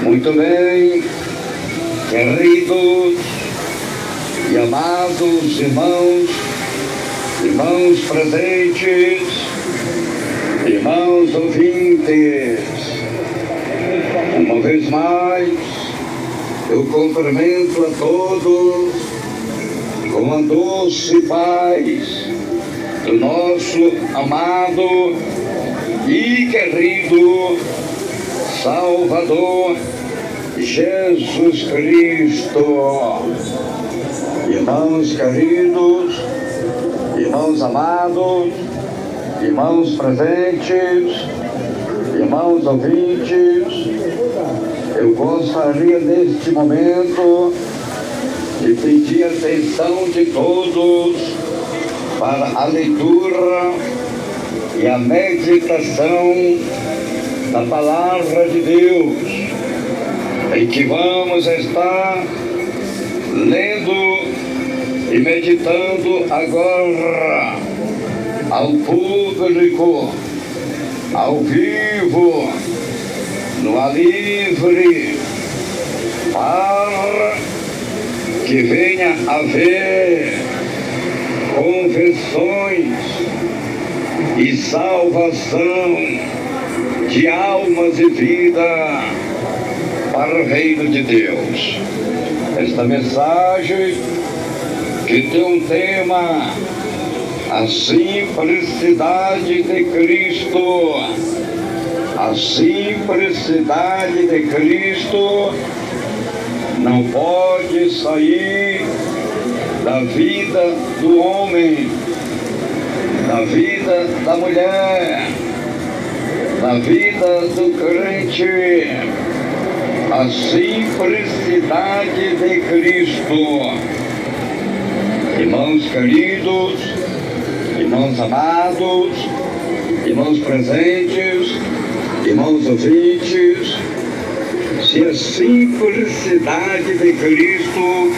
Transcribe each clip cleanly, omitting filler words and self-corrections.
Muito bem, queridos e amados irmãos presentes, irmãos ouvintes, uma vez mais eu cumprimento a todos com a doce paz do nosso amado e querido Salvador Jesus Cristo. Irmãos queridos, irmãos amados, irmãos presentes, irmãos ouvintes, eu gostaria neste momento de pedir a atenção de todos para a leitura e a meditação da Palavra de Deus, em que vamos estar lendo e meditando agora ao público, ao vivo, no ar livre, para que venha a haver conversões e salvação de almas e vida para o reino de Deus. Esta mensagem que tem um tema: a simplicidade de Cristo. A simplicidade de Cristo não pode sair da vida do homem, da vida da mulher, da vida do crente. A simplicidade de Cristo. Irmãos queridos, irmãos amados, irmãos presentes, irmãos ouvintes, se a simplicidade de Cristo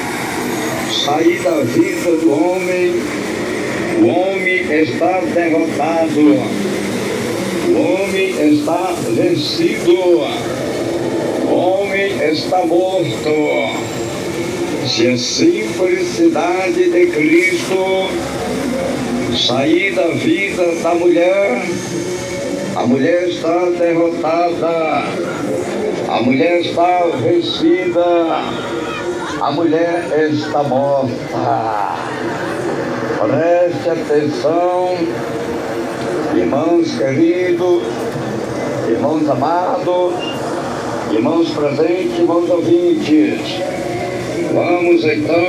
sair da vida do homem, o homem está derrotado, o homem está vencido, o homem está morto. Se a simplicidade de Cristo sair da vida da mulher, a mulher está derrotada, a mulher está vencida, a mulher está morta. Preste atenção, irmãos queridos, irmãos amados, irmãos presentes, irmãos ouvintes. Vamos então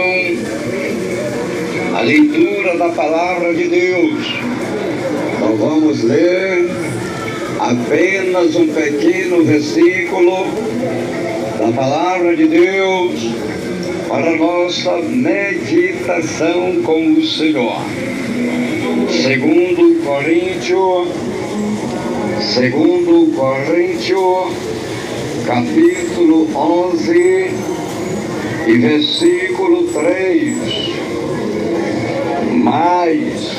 à leitura da Palavra de Deus. Nós vamos ler apenas um pequeno versículo da Palavra de Deus para nossa meditação com o Senhor. Segundo Coríntios, capítulo 11 e versículo 3. Mas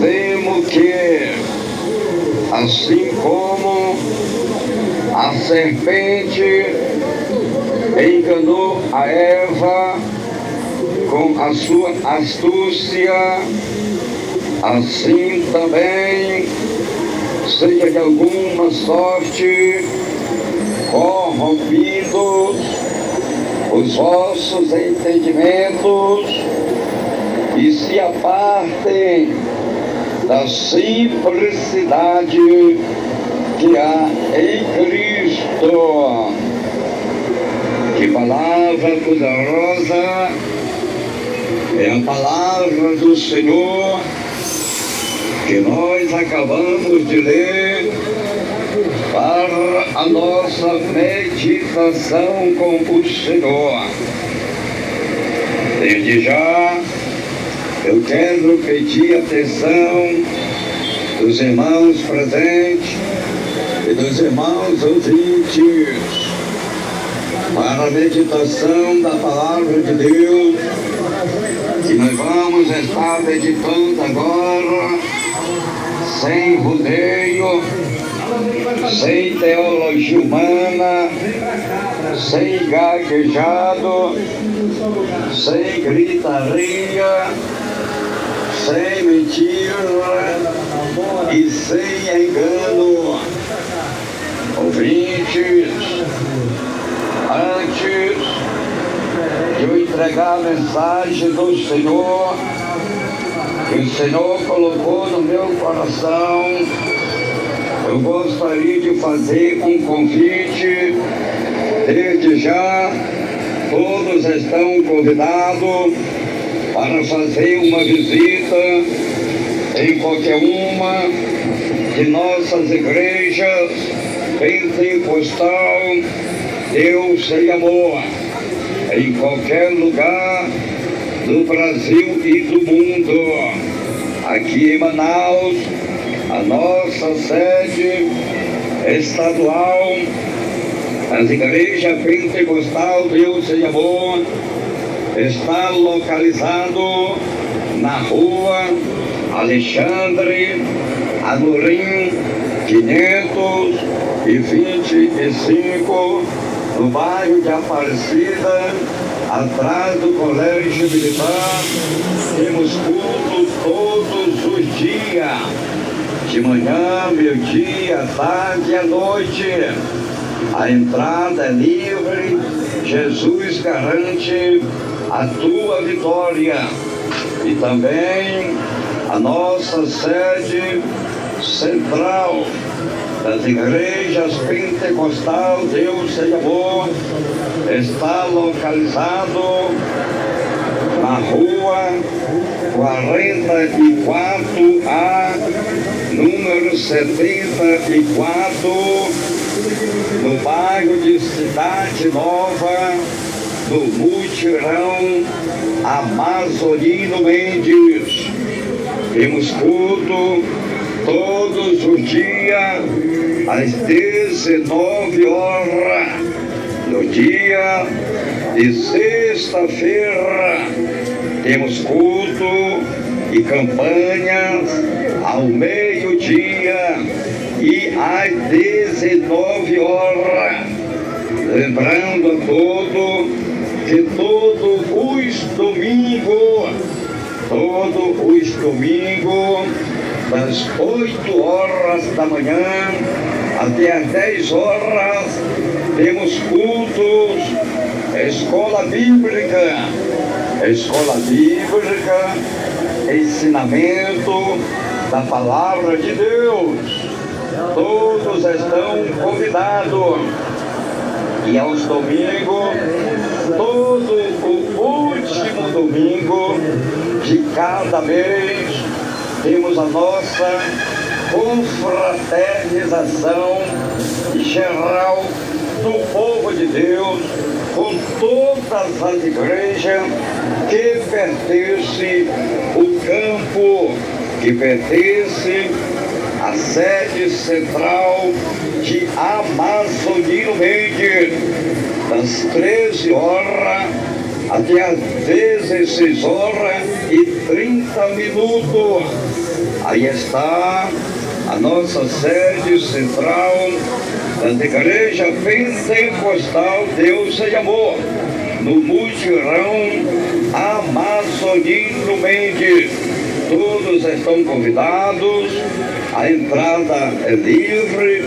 temo que, assim como a serpente enganou a Eva com a sua astúcia, assim também seja de alguma sorte corrompidos os vossos entendimentos e se apartem da simplicidade que há em Cristo. Que palavra poderosa é a palavra do Senhor que nós acabamos de ler para a nossa meditação com o Senhor. Desde já eu quero pedir a atenção dos irmãos presentes e dos irmãos ouvintes para a meditação da Palavra de Deus, que nós vamos estar meditando agora, sem rodeio, sem teologia humana, sem gaguejado, sem gritaria, sem mentira e sem engano. Ouvintes, antes de eu entregar a mensagem do Senhor, que o Senhor colocou no meu coração, eu gostaria de fazer um convite. Desde já, todos estão convidados para fazer uma visita em qualquer uma de nossas igrejas pentecostal Deus e Amor, em qualquer lugar do Brasil e do mundo. Aqui em Manaus, a nossa sede estadual, as igrejas pentecostal Deus e Amor, está localizado na rua Alexandre Amorim 525, no bairro de Aparecida, atrás do Colégio Militar. Temos culto todos os dias, de manhã, meio-dia, tarde e à noite. A entrada é livre. Jesus garante a tua vitória. E também a nossa sede central das igrejas pentecostal Deus e Amor está localizado na rua 44A, número 74, no bairro de Cidade Nova, do Mutirão Amazonino Mendes. Temos culto todos os dias às 19 horas, no dia de sexta-feira. Temos culto e campanhas ao meio-dia e às 19 horas. Lembrando a todos que todos os domingos, das 8 horas da manhã até às 10 horas, temos cultos, escola bíblica, ensinamento da palavra de Deus. Todos estão convidados. E aos domingos, todo o último domingo de cada mês, temos a nossa confraternização geral do povo de Deus, com todas as igrejas que pertencem ao campo, que pertence à sede central de Amazonino Mendes, das 13 horas até às 16 horas e 30 minutos. Aí está a nossa sede central das igrejas pentecostal Deus e Amor, no Mutirão Amazonino Mendes. Todos estão convidados, a entrada é livre.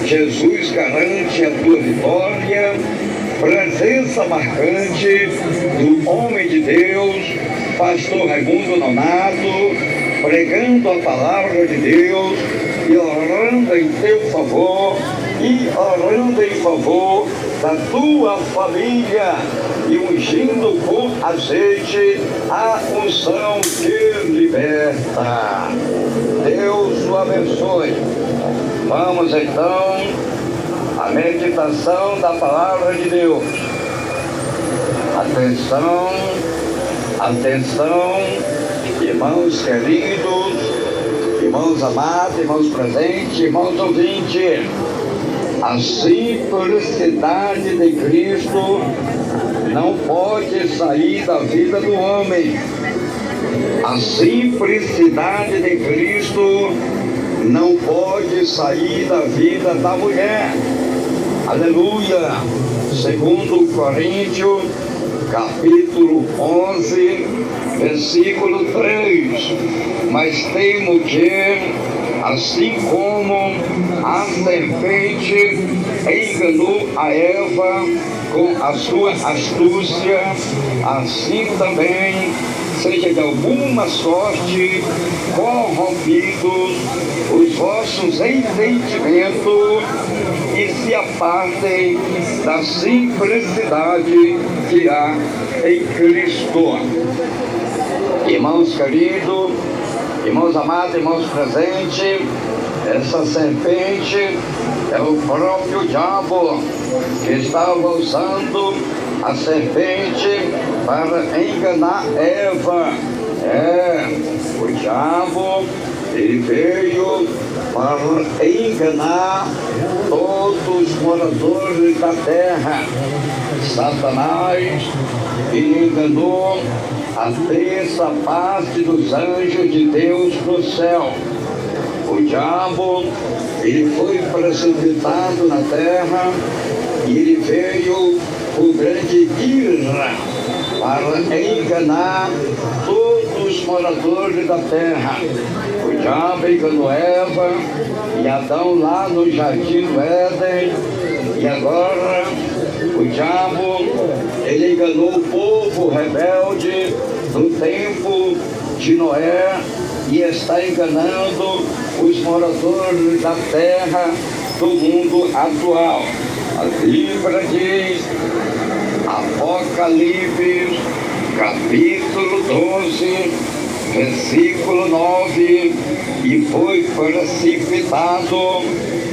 Jesus garante a tua vitória. Presença marcante do homem de Deus, pastor Raimundo Nonato, pregando a palavra de Deus e orando em teu favor e orando em favor da tua família e ungindo com azeite a unção que liberta. Deus o abençoe. Vamos então à meditação da palavra de Deus. Atenção, atenção, irmãos queridos, irmãos amados, irmãos presentes, irmãos ouvintes. A simplicidade de Cristo não pode sair da vida do homem. A simplicidade de Cristo não pode sair da vida da mulher. Aleluia. Segundo Coríntios, capítulo 11, versículo 3. Mas temo que, assim como a serpente enganou a Eva com a sua astúcia, assim também seja de alguma sorte corrompidos os vossos entendimentos e se apartem da simplicidade que há em Cristo. Irmãos queridos, irmãos amados, irmãos presentes, essa serpente é o próprio diabo que estava usando a serpente para enganar Eva. O diabo, ele veio para enganar todos os moradores da terra. Satanás enganou a terça parte dos anjos de Deus no céu. O diabo, ele foi precipitado na terra e ele veio com grande ira para enganar todos os moradores da terra. O diabo enganou Eva e Adão lá no jardim do Éden, e agora o diabo, ele enganou o povo rebelde do tempo de Noé e está enganando os moradores da terra do mundo atual. A Bíblia diz, Apocalipse, capítulo 12, versículo 9, e foi precipitado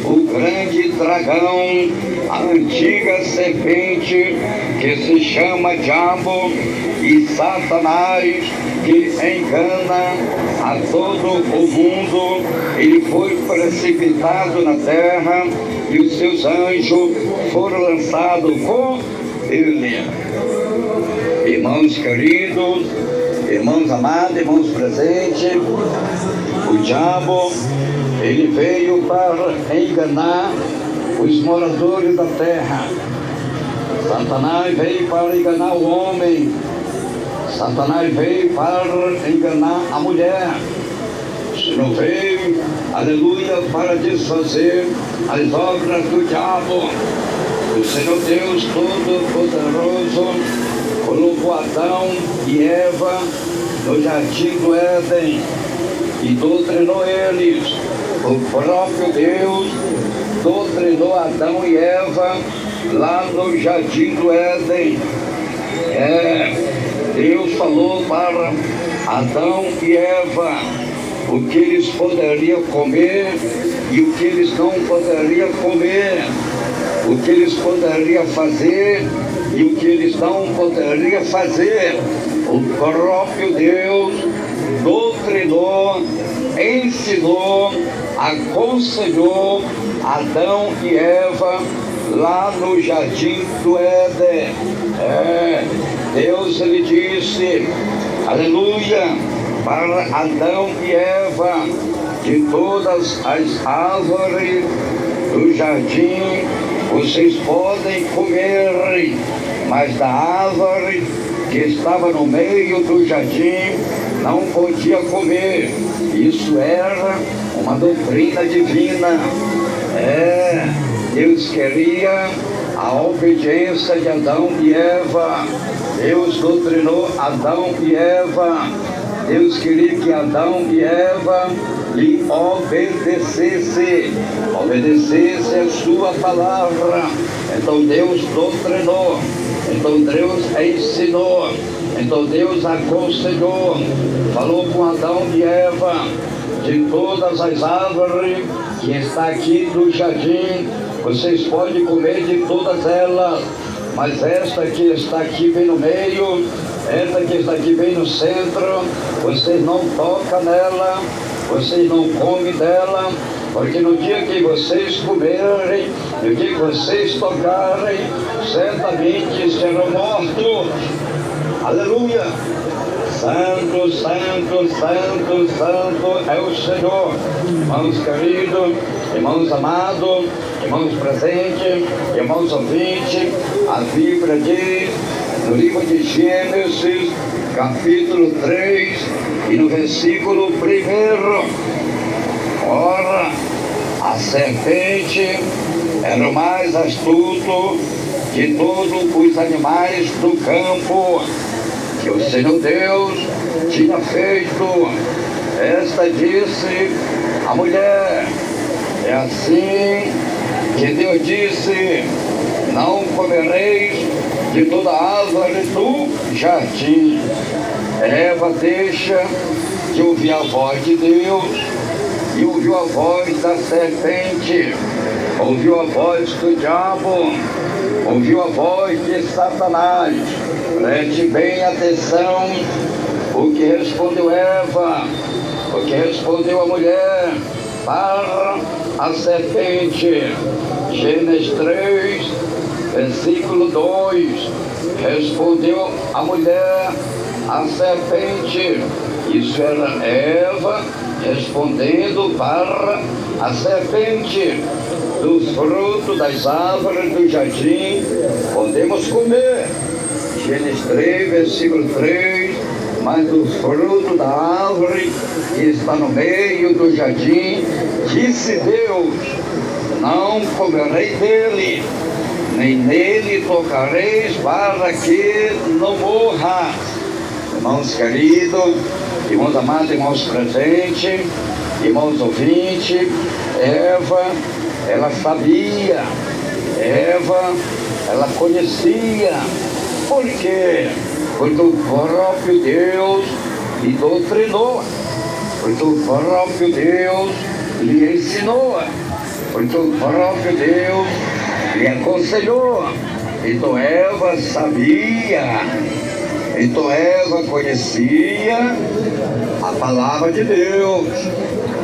o grande dragão, a antiga serpente, que se chama Diabo, e Satanás, que engana a todo o mundo. Ele foi precipitado na terra e os seus anjos foram lançados com ele. Irmãos queridos, irmãos amados, irmãos presentes, o diabo, ele veio para enganar os moradores da terra. Satanás veio para enganar o homem. Satanás veio para enganar a mulher. O Senhor veio, aleluia, para desfazer as obras do diabo. O Senhor Deus Todo-Poderoso colocou Adão e Eva no jardim do Éden e doutrinou eles. O próprio Deus doutrinou Adão e Eva lá no jardim do Éden. Deus falou para Adão e Eva o que eles poderiam comer e o que eles não poderiam comer, o que eles poderiam fazer e o que eles não poderiam fazer. O próprio Deus doutrinou, ensinou, aconselhou Adão e Eva lá no jardim do Éden. Deus, ele disse, aleluia, para Adão e Eva, de todas as árvores do jardim vocês podem comer, mas da árvore que estava no meio do jardim não podia comer. Isso era uma doutrina divina. Deus queria a obediência de Adão e Eva. Deus doutrinou Adão e Eva. Deus queria que Adão e Eva lhe obedecesse a sua palavra. Então Deus doutrinou, então Deus ensinou, então Deus aconselhou, falou com Adão e Eva, de todas as árvores que está aqui no jardim, vocês podem comer de todas elas, mas esta que está aqui bem no meio, esta que está aqui bem no centro, vocês não tocam nela, vocês não comem dela, porque no dia que vocês comerem, no dia que vocês tocarem, certamente serão mortos. Aleluia! Santo, santo, santo, santo é o Senhor. Irmãos queridos, irmãos amados, irmãos presentes, irmãos ouvintes, a Bíblia diz no livro de Gênesis, capítulo 3 e no versículo 1: ora, a serpente era o mais astuto de todos os animais do campo que o Senhor Deus tinha feito. Esta disse a mulher: é assim que Deus disse: não comereis de toda árvore do jardim. Eva deixa de ouvir a voz de Deus e ouviu a voz da serpente, ouviu a voz do diabo, ouviu a voz de Satanás. Preste bem atenção o que respondeu Eva, o que respondeu a mulher para a serpente. Gênesis 3, versículo 2. Respondeu a mulher à serpente. Isso era Eva respondendo para a serpente: dos frutos das árvores do jardim podemos comer. Gênesis 3, versículo 3. Mas do fruto da árvore que está no meio do jardim, disse Deus: não comerei dele, nem nele tocareis, para que não morra. Irmãos queridos, irmãos amados, irmãos presentes, irmãos ouvintes, Eva, ela sabia, Eva, ela conhecia. Por quê? Porque o próprio Deus lhe doutrinou, porque o próprio Deus lhe ensinou, porque o próprio Deus lhe aconselhou. Então Eva sabia, então Eva conhecia a palavra de Deus.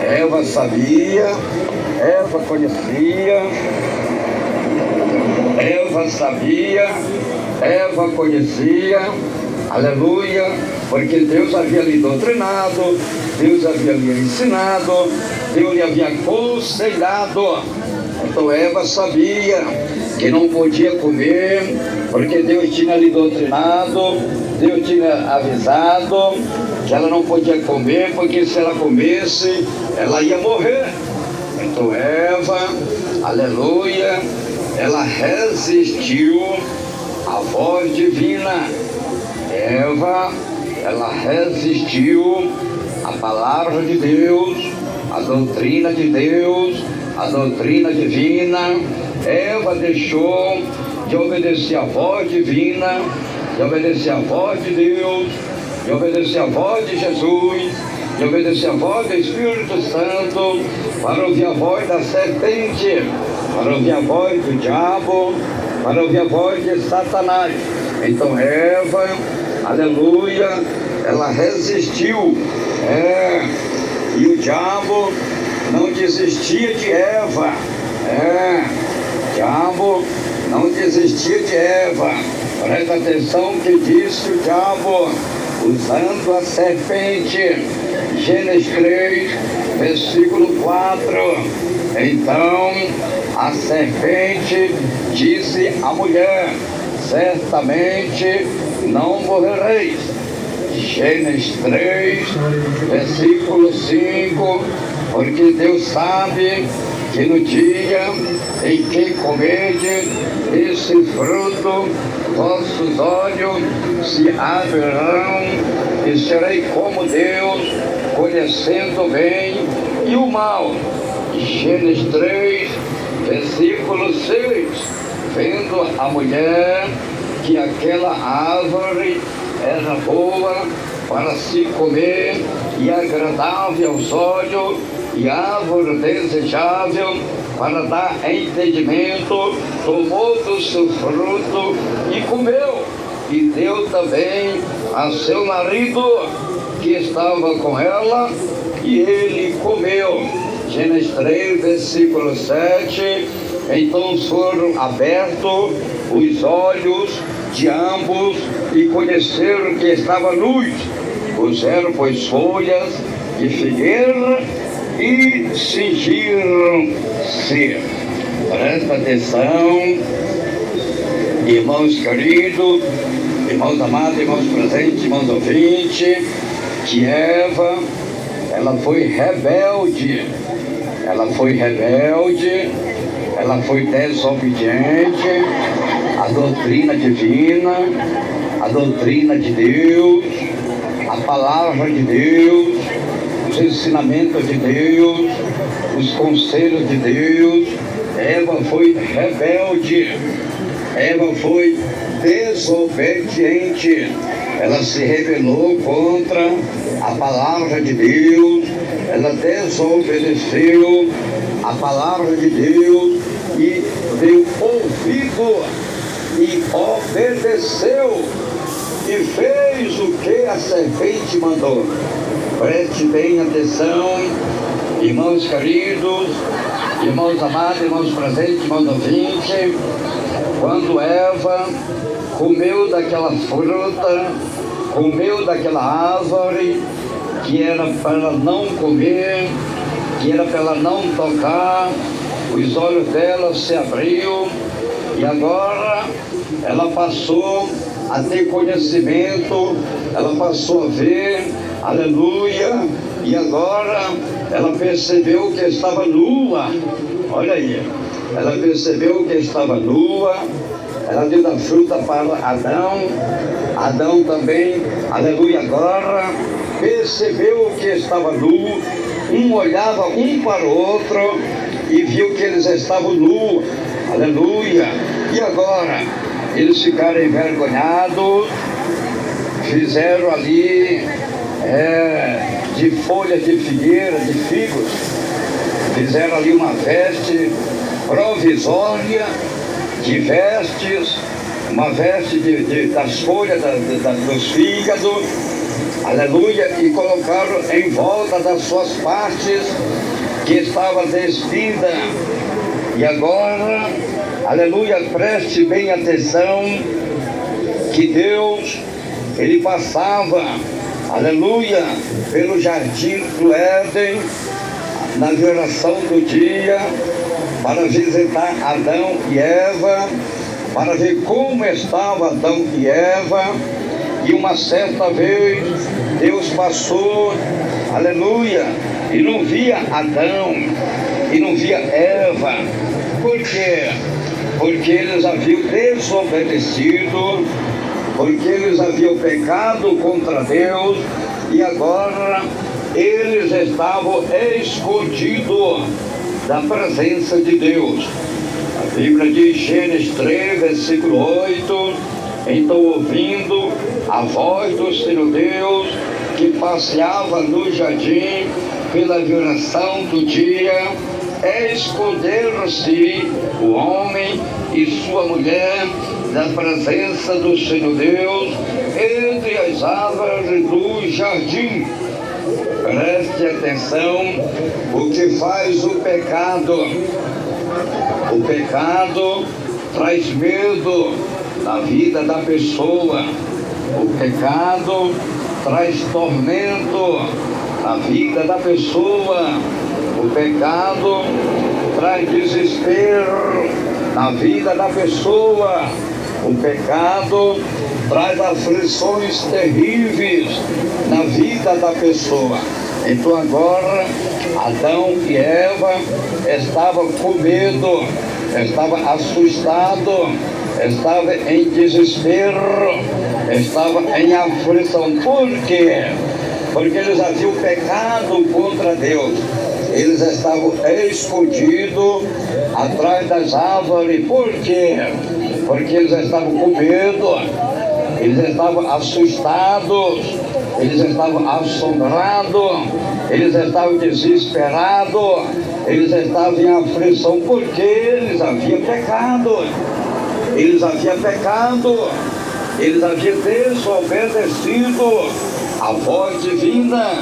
Eva sabia, Eva conhecia, Eva sabia, Eva conhecia, aleluia, porque Deus havia lhe doutrinado, Deus havia lhe ensinado, Deus lhe havia aconselhado. Então Eva sabia que não podia comer, porque Deus tinha lhe doutrinado, Deus tinha avisado que ela não podia comer, porque se ela comesse, ela ia morrer. Então Eva, aleluia, ela resistiu à voz divina. Eva, ela resistiu à palavra de Deus, à doutrina de Deus, à doutrina divina. Eva deixou de obedecer à voz divina, de obedecer à voz de Deus, de obedecer à voz de Jesus, de obedecer à voz do Espírito Santo, para ouvir a voz da serpente, para ouvir a voz do diabo, para ouvir a voz de Satanás. Então Eva, aleluia, ela resistiu. E o diabo não desistia de Eva. O diabo não desistia de Eva. Presta atenção que disse o diabo, usando a serpente. Gênesis 3, versículo 4. Então a serpente disse à mulher: certamente não morrereis. Gênesis 3, versículo 5. Porque Deus sabe que no dia em que comerdes esse fruto, vossos olhos se abrirão e serei como Deus, conhecendo o bem e o mal. Gênesis 3, versículo 6. Vendo a mulher que aquela árvore era boa para se comer e agradável aos olhos, e árvore desejável para dar entendimento, tomou do seu fruto e comeu, e deu também a seu marido que estava com ela, e ele comeu. Gênesis 3, versículo 7. Então foram abertos os olhos de ambos e conheceram que estava nus. puseram, pois, folhas de figueira e cingiram-se. Presta atenção, irmãos queridos, irmãos amados, irmãos presentes, irmãos ouvintes, que Eva, ela foi rebelde, ela foi desobediente à doutrina divina, à doutrina de Deus, a palavra de Deus, os ensinamentos de Deus, os conselhos de Deus. Eva foi rebelde, Eva foi desobediente, ela se rebelou contra a palavra de Deus, ela desobedeceu a palavra de Deus e deu ouvido e obedeceu e fez o que a serpente mandou. Preste bem atenção, irmãos queridos, irmãos amados, irmãos presentes, irmãos ouvintes. Quando Eva comeu daquela fruta, comeu daquela árvore que era para ela não comer, que era para ela não tocar, os olhos dela se abriu e agora ela passou a ter conhecimento, ela passou a ver, aleluia, e agora ela percebeu que estava nua. Olha aí, ela percebeu que estava nua. Ela deu da fruta para Adão, Adão também, aleluia, agora percebeu que estava nu. Um olhava um para o outro e viu que eles estavam nus, aleluia. E agora eles ficaram envergonhados, fizeram ali de folhas de figueira, de figos, fizeram ali uma veste provisória de vestes, uma veste das folhas dos fígados, aleluia, e colocaram em volta das suas partes que estava despida. E agora, aleluia, preste bem atenção, que Deus, ele passava, aleluia, pelo jardim do Éden, na viração do dia, para visitar Adão e Eva, para ver como estava Adão e Eva. E uma certa vez Deus passou, aleluia, e não via Adão e não via Eva. Por quê? Porque eles haviam desobedecido, porque eles haviam pecado contra Deus e agora eles estavam escondidos da presença de Deus. A Bíblia diz, Gênesis 3, versículo 8, então ouvindo a voz do Senhor Deus, que passeava no jardim pela viração do dia, esconderam-se o homem e sua mulher da presença do Senhor Deus entre as árvores do jardim. Preste atenção, o que faz o pecado. O pecado traz medo na vida da pessoa. O pecado traz tormento na vida da pessoa. O pecado traz desespero na vida da pessoa. O pecado traz aflições terríveis na vida da pessoa. Então agora Adão e Eva estavam com medo, estavam assustados, estavam em desespero, estavam em aflição. Por quê? Porque eles haviam pecado contra Deus. Eles estavam escondidos atrás das árvores. Por quê? Porque eles estavam com medo, eles estavam assustados, eles estavam assombrados, eles estavam desesperados, eles estavam em aflição, porque eles haviam pecado, eles haviam desobedecido a voz divina,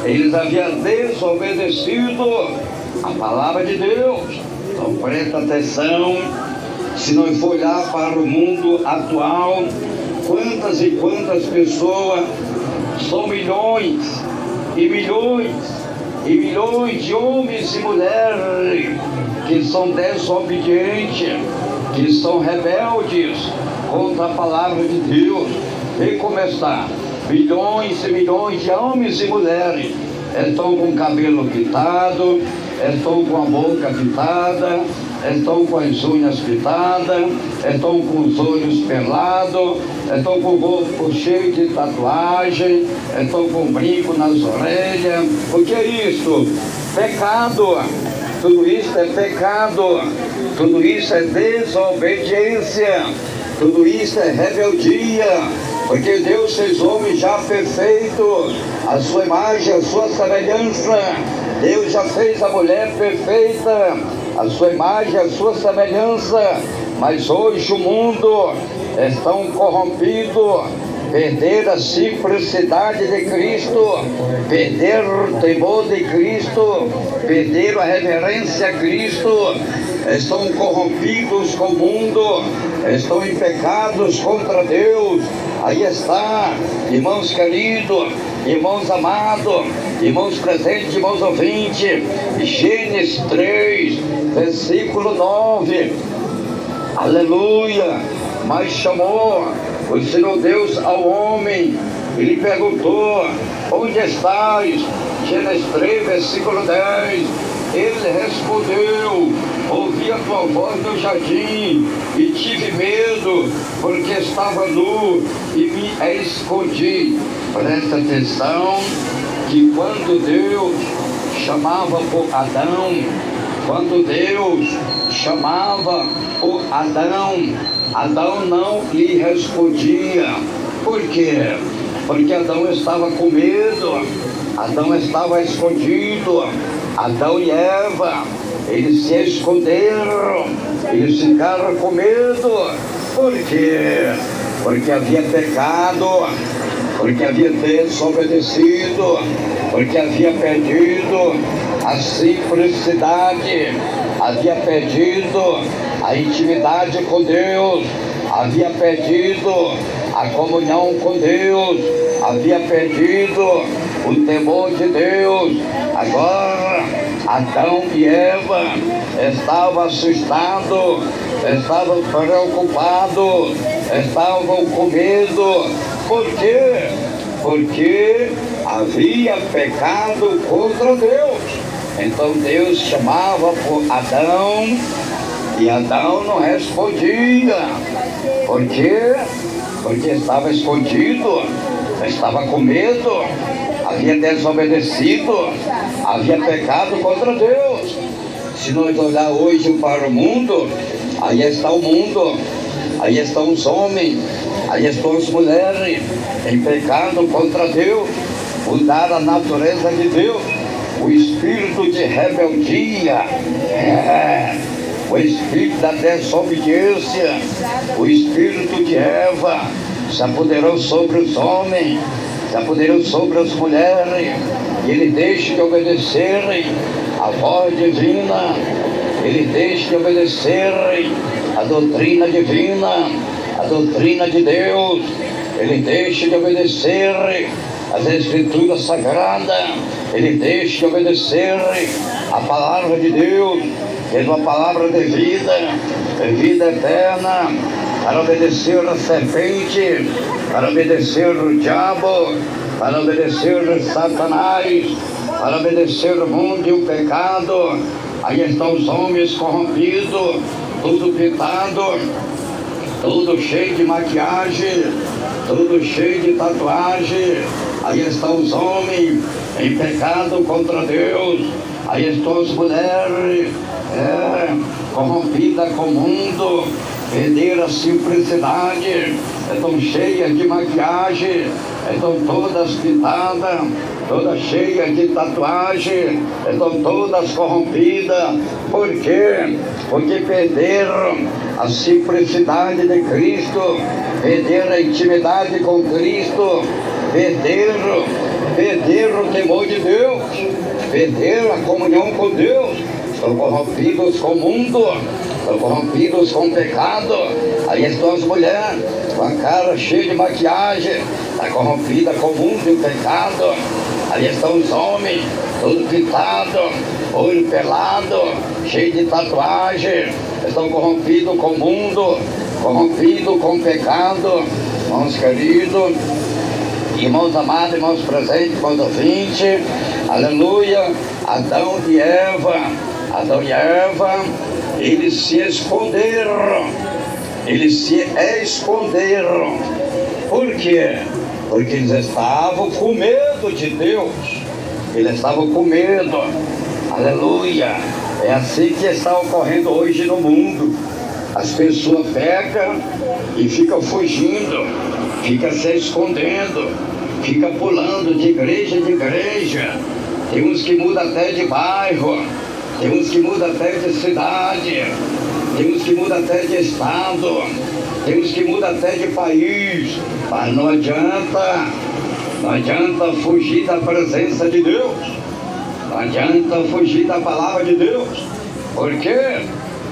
eles haviam desobedecido a palavra de Deus. Então presta atenção, se nós for olhar para o mundo atual, quantas e quantas pessoas São milhões e milhões e milhões de homens e mulheres que são desobedientes, que são rebeldes contra a palavra de Deus. Vem começar. Milhões e milhões de homens e mulheres estão com o cabelo pintado, estão com a boca pintada, estão com as unhas pintadas, estão com os olhos pelados, estão com o corpo cheio de tatuagem, estão com brinco nas orelhas. O que é isso? Pecado. Tudo isso é pecado. Tudo isso é desobediência. Tudo isso é rebeldia. Porque Deus fez o homem já perfeito, a sua imagem, a sua semelhança. Deus já fez a mulher perfeita, a sua imagem, a sua semelhança. Mas hoje o mundo está corrompido, perder a simplicidade de Cristo, perder o temor de Cristo, perder a reverência a Cristo. Estão corrompidos com o mundo, estão em pecados contra Deus. Aí está, irmãos queridos, irmãos amados, irmãos presentes, irmãos ouvintes, Gênesis 3, versículo 9, aleluia. Mas chamou o Senhor Deus ao homem e lhe perguntou: onde estás? Gênesis 3, versículo 10. Ele respondeu: ouvi a tua voz no jardim e tive medo, porque estava nu e me escondi. Presta atenção que quando Deus chamava por Adão, quando Deus chamava por Adão, Adão não lhe respondia. Por quê? Porque Adão estava com medo, Adão estava escondido. Adão e Eva, eles se esconderam, eles ficaram com medo. Por quê? Porque havia pecado, porque havia desobedecido, porque havia perdido a simplicidade, havia perdido a intimidade com Deus, havia perdido a comunhão com Deus, havia perdido o temor de Deus. Agora Adão e Eva estavam assustados, estavam preocupados, estavam com medo. Por quê? Porque havia pecado contra Deus. Então Deus chamava por Adão e Adão não respondia. Por quê? Porque estava escondido, estava com medo, havia desobedecido, havia pecado contra Deus. Se nós olhar hoje para o mundo, aí está o mundo, aí estão os homens, aí estão as mulheres em pecado contra Deus, mudar a natureza de Deus, o espírito de rebeldia, o espírito da desobediência, o espírito de Eva se apoderou sobre os homens, se apoderou sobre as mulheres, e ele deixa de obedecerem a voz divina, ele deixa de obedecerem a doutrina divina, a doutrina de Deus, ele deixa de obedecer as escrituras sagradas, ele deixa de obedecer a palavra de Deus, que é uma palavra de vida eterna, para obedecer a serpente, para obedecer o diabo, para obedecer Satanás, para obedecer o mundo e o pecado. Aí estão os homens corrompidos, tudo pintado, tudo cheio de maquiagem, tudo cheio de tatuagem. Aí estão os homens em pecado contra Deus. Aí estão as mulheres corrompidas com o mundo, perderam a simplicidade, estão cheias de maquiagem, estão todas pintadas, todas cheias de tatuagem, estão todas corrompidas. Por quê? Porque perderam a simplicidade de Cristo, perderam a intimidade com Cristo, perderam o temor de Deus, perderam a comunhão com Deus, estão corrompidos com o mundo, estão corrompidos com o pecado. Aí estão as mulheres com a cara cheia de maquiagem, está corrompida com o mundo e o pecado. Ali estão os homens, todo pintado, olho pelado, cheio de tatuagem. Estão corrompidos com o mundo, corrompidos com o pecado. Irmãos queridos, irmãos amados, irmãos presentes, irmãos ouvintes, aleluia. Adão e Eva, eles se esconderam. Por quê? Porque eles estavam com medo de Deus. Eles estavam com medo. Aleluia. É assim que está ocorrendo hoje no mundo. As pessoas pecam e ficam fugindo, ficam se escondendo, ficam pulando de igreja em igreja. Tem uns que mudam até de bairro, tem uns que mudam até de cidade, tem uns que mudam até de estado, tem uns que mudam até de país. Mas não adianta fugir da presença de Deus. Não adianta fugir da palavra de Deus. Por quê?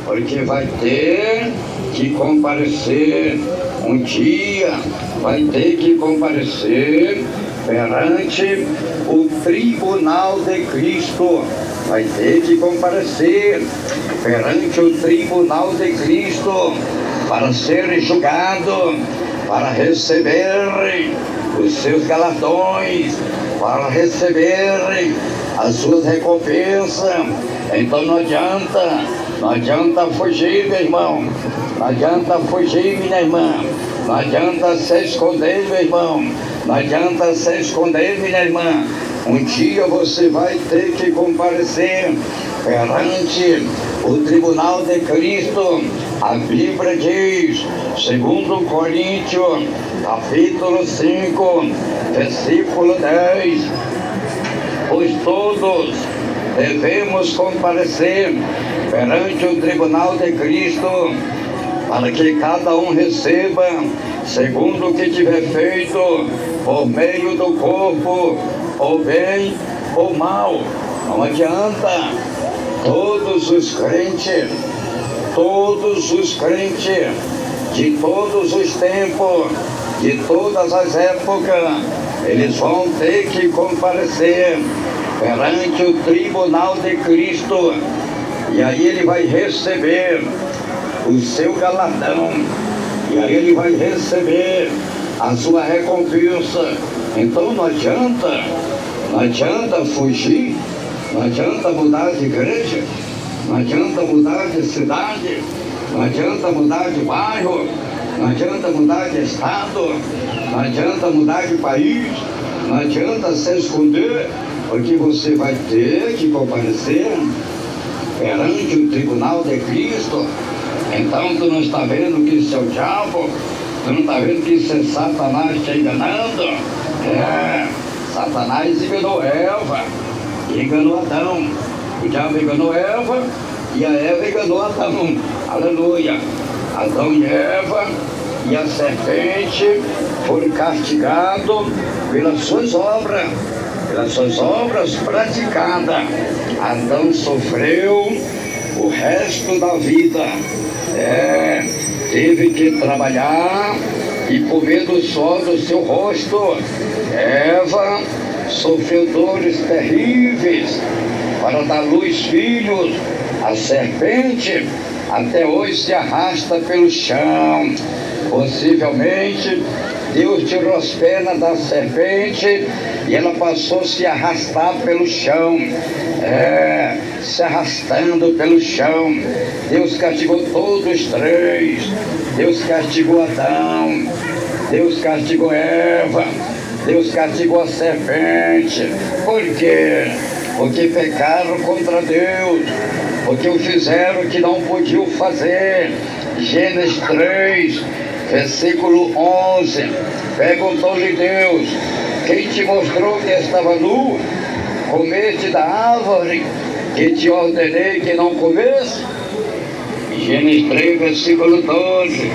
Porque vai ter que comparecer um dia, vai ter que comparecer perante o tribunal de Cristo. Vai ter que comparecer perante o tribunal de Cristo para ser julgado, para receber os seus galardões, para receber as suas recompensas. Então não adianta fugir, meu irmão. Não adianta fugir, minha irmã. Não adianta se esconder, meu irmão. Não adianta se esconder, minha irmã. Um dia você vai ter que comparecer perante o tribunal de Cristo. A Bíblia diz, 2 Coríntios, capítulo 5, versículo 10, pois todos devemos comparecer perante o tribunal de Cristo, para que cada um receba segundo o que tiver feito por meio do corpo, ou bem ou mal. Não adianta. Todos os crentes de todos os tempos, de todas as épocas, eles vão ter que comparecer perante o tribunal de Cristo. E aí ele vai receber o seu galardão, e aí ele vai receber a sua recompensa. Então não adianta fugir, não adianta mudar de igreja, não adianta mudar de cidade, não adianta mudar de bairro, não adianta mudar de estado, não adianta mudar de país, não adianta se esconder, porque você vai ter que comparecer perante o tribunal de Cristo. Então tu não está vendo que isso é o diabo, tu não está vendo que isso é Satanás te enganando. Satanás enganou Eva, enganou Adão. O diabo enganou Eva e a Eva enganou Adão. Aleluia. Adão e Eva e a serpente foram castigados pelas suas obras praticadas. Adão sofreu o resto da vida. Teve que trabalhar e comer do suor do seu rosto. Eva sofreu dores terríveis para dar luz filhos. A serpente até hoje se arrasta pelo chão. Possivelmente Deus tirou as pernas da serpente e ela passou a se arrastar pelo chão, se arrastando pelo chão. Deus castigou todos os três. Deus castigou Adão, Deus castigou Eva, Deus castigou a serpente. Por quê? Porque pecaram contra Deus, porque o fizeram que não podiam fazer. Gênesis 3, versículo 11, perguntou-lhe Deus: quem te mostrou que estava nu? Comeste da árvore que te ordenei que não comesse? Gênesis 3, versículo 12,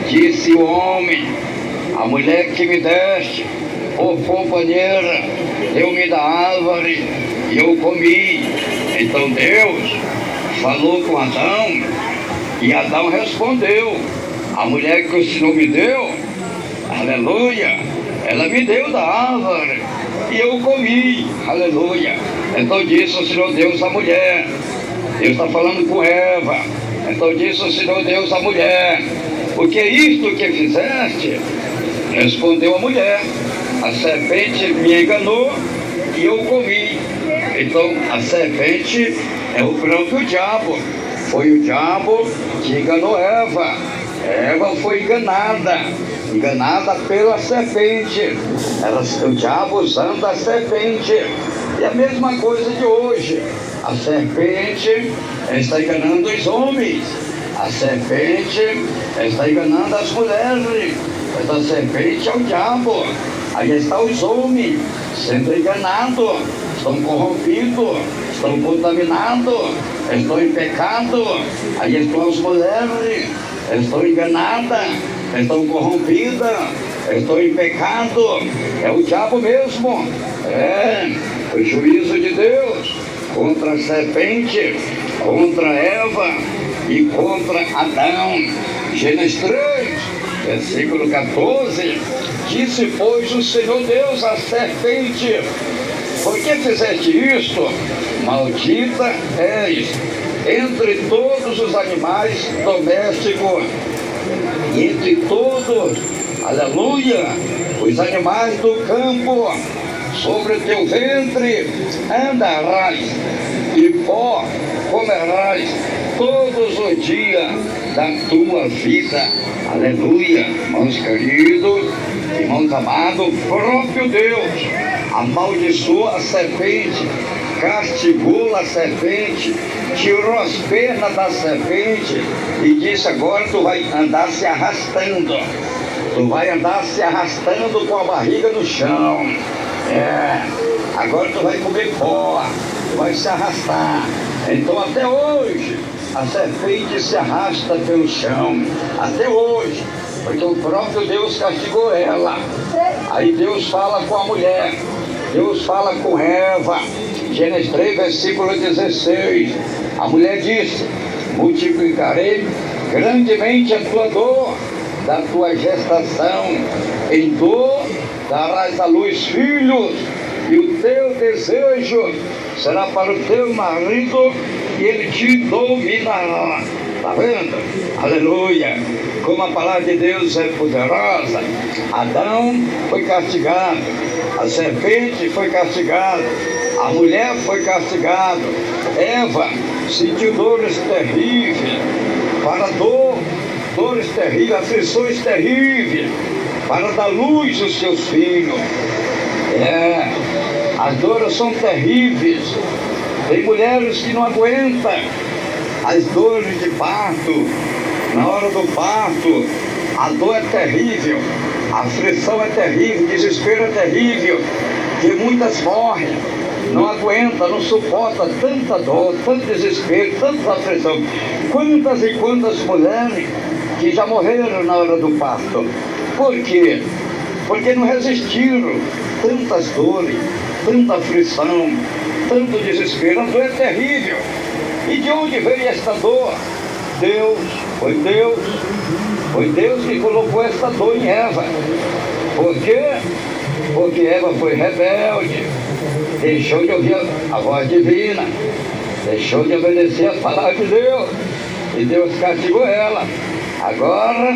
disse o homem: a mulher que me deste por companheira deu-me da árvore e eu comi. Então Deus falou com Adão e Adão respondeu: a mulher que o Senhor me deu, aleluia, ela me deu da árvore e eu comi, aleluia. Então disse o Senhor Deus à mulher, Deus está falando com Eva, então disse o Senhor Deus à mulher, o que é isto que fizeste? Respondeu a mulher, a serpente me enganou e eu comi. Então a serpente é o próprio diabo, foi o diabo que enganou Eva. Eva foi enganada pela serpente, o diabo usando a serpente. E a mesma coisa de hoje, a serpente está enganando os homens, a serpente está enganando as mulheres, essa serpente é o diabo. Aí estão os homens sendo enganados, estão corrompidos, estão contaminados, estão em pecado. Aí estão as mulheres, estão enganadas, estão corrompidas, estão em pecado. É o diabo mesmo, o juízo de Deus contra a serpente, contra Eva e contra Adão. Gênesis 3, versículo 14, disse, pois, o Senhor Deus à serpente, por que fizeste isto? Maldita és entre todos os animais domésticos e entre todos, aleluia, os animais do campo. Sobre o teu ventre andarás e pó comerás todos os dias da tua vida. Aleluia, irmãos queridos, irmãos amados, o próprio Deus amaldiçoou a serpente, castigou a serpente, tirou as pernas da serpente e disse, agora tu vai andar se arrastando, tu vai andar se arrastando com a barriga no chão. Agora tu vai comer pó, tu vai se arrastar. Então até hoje a serpente se arrasta pelo chão, até hoje, porque o próprio Deus castigou ela. Aí Deus fala com a mulher, Deus fala com Eva, Gênesis 3, versículo 16, a mulher disse, multiplicarei grandemente a tua dor da tua gestação, em dor darás à luz filhos, e o teu desejo será para o teu marido, e ele te dominará. Está vendo? Aleluia! Como a palavra de Deus é poderosa. Adão foi castigado, a serpente foi castigada, a mulher foi castigada, Eva sentiu dores terríveis, para dores terríveis, aflições terríveis, para dar luz aos seus filhos. As dores são terríveis. Tem mulheres que não aguentam as dores de parto. Na hora do parto, a dor é terrível, a aflição é terrível, o desespero é terrível, que muitas morrem, não aguenta, não suporta tanta dor, tanto desespero, tanta aflição. Quantas e quantas mulheres que já morreram na hora do parto. Por quê? Porque não resistiram tantas dores, tanta aflição, tanto desespero. A dor é terrível. E de onde veio esta dor? Foi Deus que colocou essa dor em Eva. Por quê? Porque Eva foi rebelde, deixou de ouvir a voz divina, deixou de obedecer a palavra de Deus, e Deus castigou ela. Agora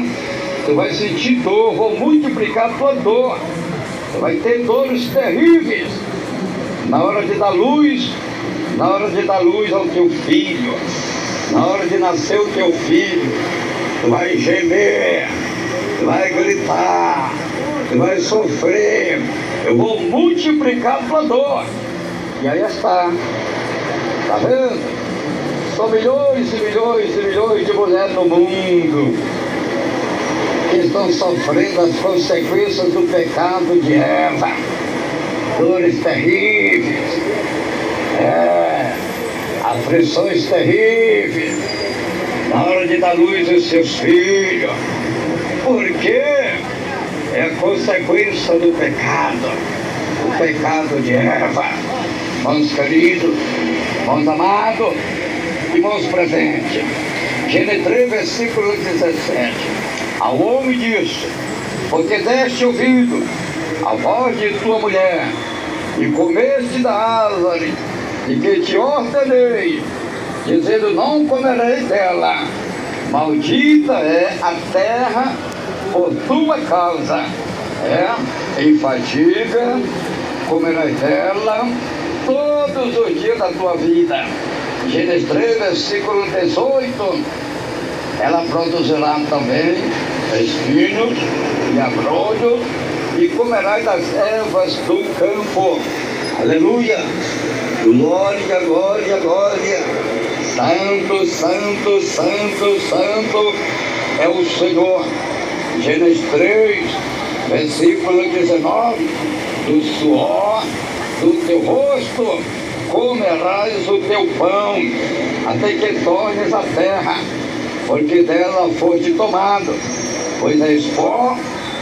tu vai sentir dor, vou multiplicar a tua dor, tu vai ter dores terríveis na hora de dar luz, ao teu filho, na hora de nascer o teu filho. Tu vai gemer, tu vai gritar, tu vai sofrer. Eu vou multiplicar a tua dor. E aí está vendo? São milhões e milhões e milhões de mulheres no mundo que estão sofrendo as consequências do pecado de Eva. Dores terríveis, aflições terríveis, na hora de dar luz aos seus filhos. Porque é a consequência do pecado, o pecado de Eva. Irmãos queridos, irmãos amados, irmãos presentes, Gênesis 3, versículo 17. Ao homem disse, porque deste ouvido a voz de tua mulher, e comeste da árvore, e que te ordenei, dizendo: não comerei dela. Maldita é a terra por tua causa. Em fadiga comerás dela todos os dias da tua vida. Gênesis 3, versículo 18. Ela produzirá também espinhos e abrolhos, e comerás das ervas do campo. Aleluia! Glória, glória, glória! Santo, santo, santo, santo é o Senhor. Gênesis 3, versículo 19. Do suor do teu rosto comerás o teu pão, até que tornes a terra, porque dela foste tomado, pois és pó,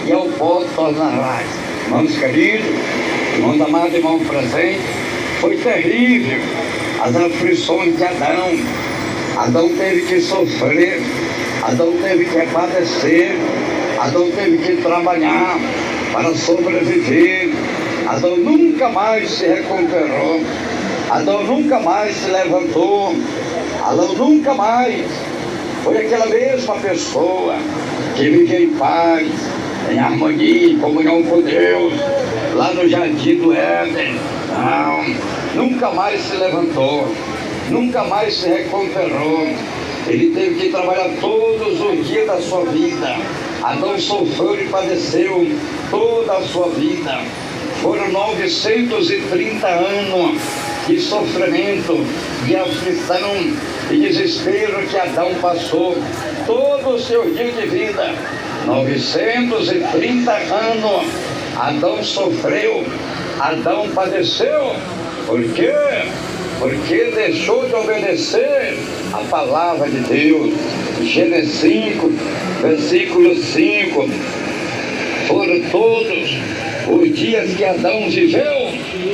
e ao pó tornarás. Irmãos queridos, irmãos amados, irmão presente, foi terrível as aflições de Adão. Adão teve que sofrer, Adão teve que padecer, Adão teve que trabalhar para sobreviver. Adão nunca mais se recuperou, Adão nunca mais se levantou, Adão nunca mais foi aquela mesma pessoa que vivia em paz, em harmonia, em comunhão com Deus, lá no jardim do Éden. Não, nunca mais se levantou, nunca mais se recuperou. Ele teve que trabalhar todos os dias da sua vida. Adão sofreu e padeceu toda a sua vida. Foram 930 anos de sofrimento, de aflição e desespero que Adão passou todo o seu dia de vida. 930 anos Adão sofreu, Adão padeceu. Por quê? Porque deixou de obedecer a palavra de Deus. Gênesis 5, versículo 5. Foram todos os dias que Adão viveu,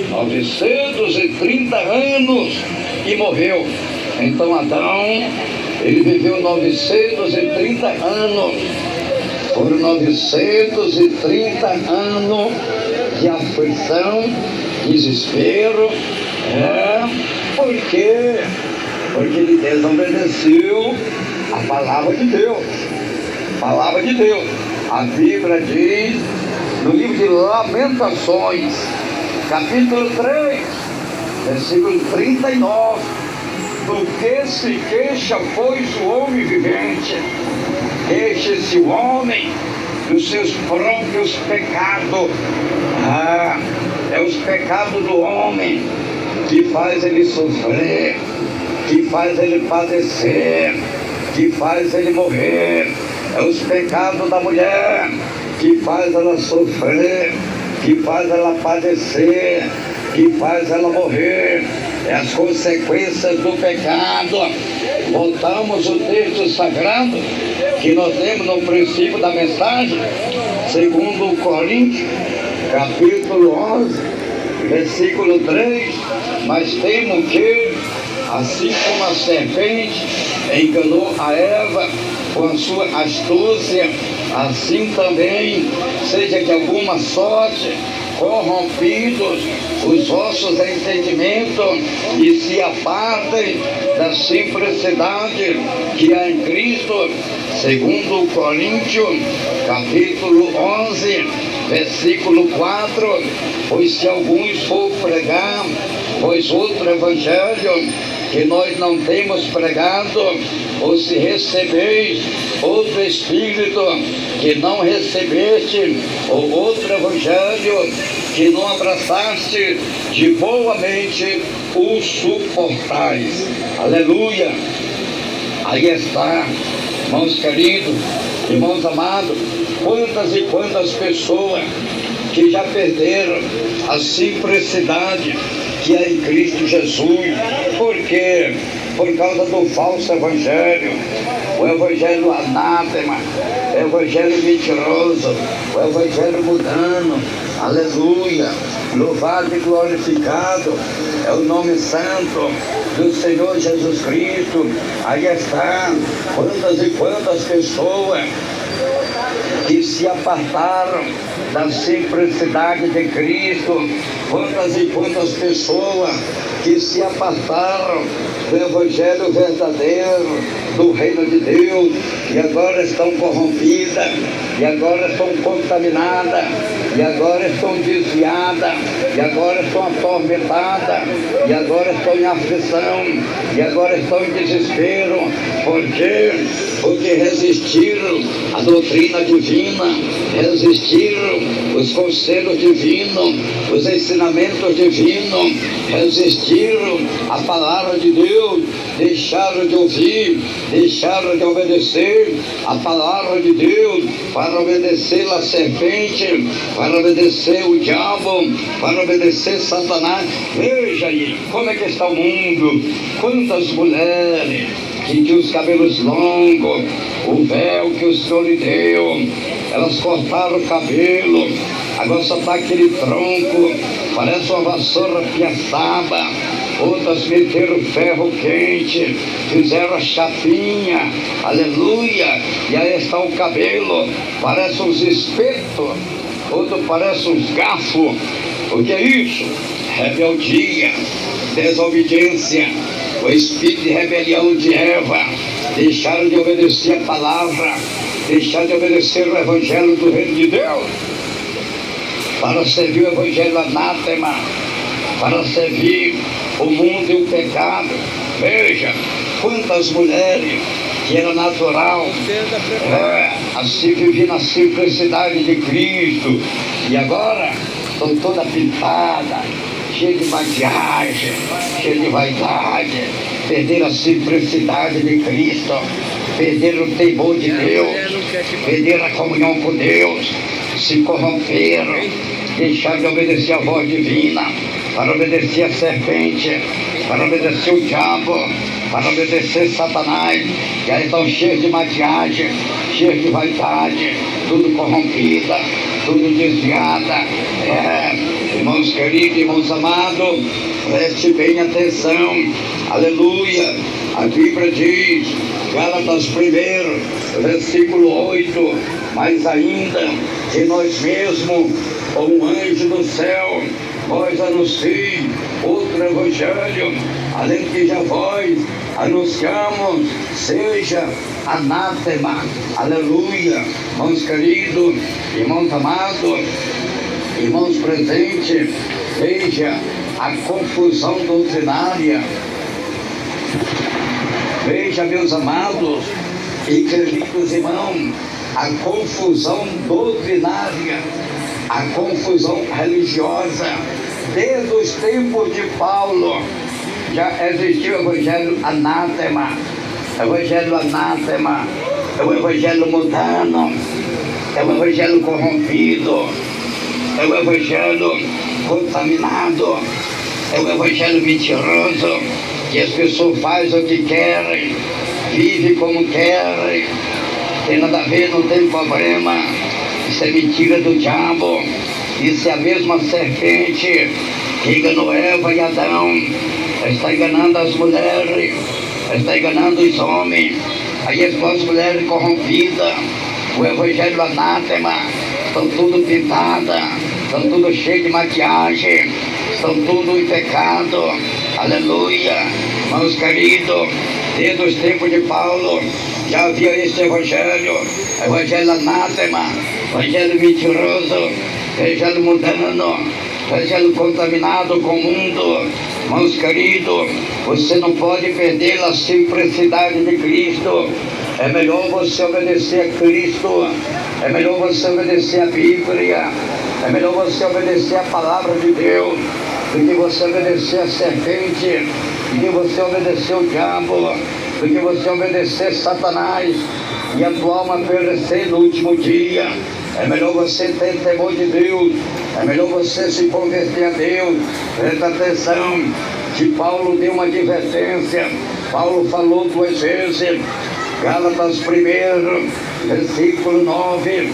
930 anos, e morreu. Então Adão, ele viveu 930 anos. Foram 930 anos de aflição, desespero. Por quê? Porque ele desobedeceu a palavra de Deus. Palavra de Deus. A Bíblia diz no livro de Lamentações, capítulo 3, versículo 39: do que se queixa, pois, o homem vivente? Queixa-se o homem dos seus próprios pecados. É os pecados do homem que faz ele sofrer, que faz ele padecer, que faz ele morrer. É os pecados da mulher que faz ela sofrer, que faz ela padecer, que faz ela morrer. É as consequências do pecado. Voltamos o texto sagrado que nós lemos no princípio da mensagem, segundo Coríntios, capítulo 11, versículo 3. Mas temo que, assim como a serpente enganou a Eva com a sua astúcia, assim também seja de alguma sorte corrompidos os vossos entendimentos, e se apartem da simplicidade que há em Cristo. Segundo Coríntios, capítulo 11, versículo 4. Pois se alguns for pregar, pois outro evangelho que nós não temos pregado, ou se recebeis outro Espírito que não recebeste, ou outro Evangelho que não abraçaste, de boa mente o suportais. Aleluia! Aí está, irmãos queridos, irmãos amados, quantas e quantas pessoas que já perderam a simplicidade que é em Cristo Jesus. Por quê? Por causa do falso evangelho, o evangelho anátema, o evangelho mentiroso, o evangelho mudando. Aleluia! Louvado e glorificado é o nome santo do Senhor Jesus Cristo. Aí está, quantas e quantas pessoas que se apartaram da simplicidade de Cristo. Quantas e quantas pessoas que se afastaram do Evangelho verdadeiro, do reino de Deus, e agora estão corrompidas, e agora estão contaminadas, e agora estão desviadas, e agora estão atormentadas, e agora estão em aflição, e agora estão em desespero. Por quê? Porque resistiram à doutrina divina, resistiram os conselhos divinos, os ensinamentos divinos, resistiram à palavra de Deus, deixaram de ouvir, deixaram de obedecer a palavra de Deus, para obedecer a serpente, para obedecer o diabo, para obedecer Satanás. Veja aí como é que está o mundo. Quantas mulheres que tinham os cabelos longos, o véu que o Senhor lhe deu, elas cortaram o cabelo, agora só está aquele tronco, parece uma vassoura piaçaba. Outras meteram ferro quente, fizeram a chapinha, aleluia, e aí está o cabelo, parece uns espetos, outro parece uns garfos. O que é isso? Rebeldia, desobediência, o espírito de rebelião de Eva. Deixaram de obedecer a palavra, deixaram de obedecer o evangelho do reino de Deus, para servir o evangelho anátema, para servir o mundo e o pecado. Veja quantas mulheres que era natural, assim viviam na simplicidade de Cristo, e agora estão toda pintada, cheia de maquiagem, cheia de vaidade, perderam a simplicidade de Cristo, perderam o temor de Deus, perderam a comunhão com Deus, se corromperam, deixaram de obedecer a voz divina, para obedecer a serpente, para obedecer o diabo, para obedecer Satanás. E aí estão cheios de maquiagem, cheios de vaidade, tudo corrompida, tudo desviada. Irmãos queridos, irmãos amados, preste bem atenção, aleluia. A Bíblia diz, Gálatas 1, versículo 8, mas ainda que nós mesmos, ou um anjo do céu, vós anunciei outro evangelho, além que já vós anunciamos, seja anátema, aleluia. Irmãos queridos, irmãos amados, irmãos presentes, veja a confusão doutrinária. Veja, meus amados e queridos irmãos, a confusão doutrinária, a confusão religiosa. Desde os tempos de Paulo já existiu o evangelho anátema. O evangelho anátema é o evangelho mundano, é o evangelho corrompido, é o evangelho contaminado, é o evangelho mentiroso, que as pessoas fazem o que querem, vivem como querem, tem nada a ver, não tem problema. Isso é mentira do diabo. Isso é a mesma serpente que enganou Eva e Adão. Está enganando as mulheres, está enganando os homens. Aí as mulheres corrompidas, o evangelho anátema, estão tudo pintadas, estão tudo cheio de maquiagem, estão tudo em pecado, aleluia. Irmãos queridos, desde os tempos de Paulo já havia este evangelho anátema, evangelho mentiroso, evangelho mundano, evangelho contaminado com o mundo. Irmãos queridos, você não pode perder a simplicidade de Cristo. É melhor você obedecer a Cristo, é melhor você obedecer a Bíblia, é melhor você obedecer a palavra de Deus, do que você obedecer a serpente, do que você obedecer o diabo, do que você obedecer Satanás e a tua alma perecer no último dia. É melhor você ter temor de Deus, é melhor você se converter a Deus. Presta atenção que Paulo deu uma advertência. Paulo falou 2 vezes, Gálatas 1, versículo 9,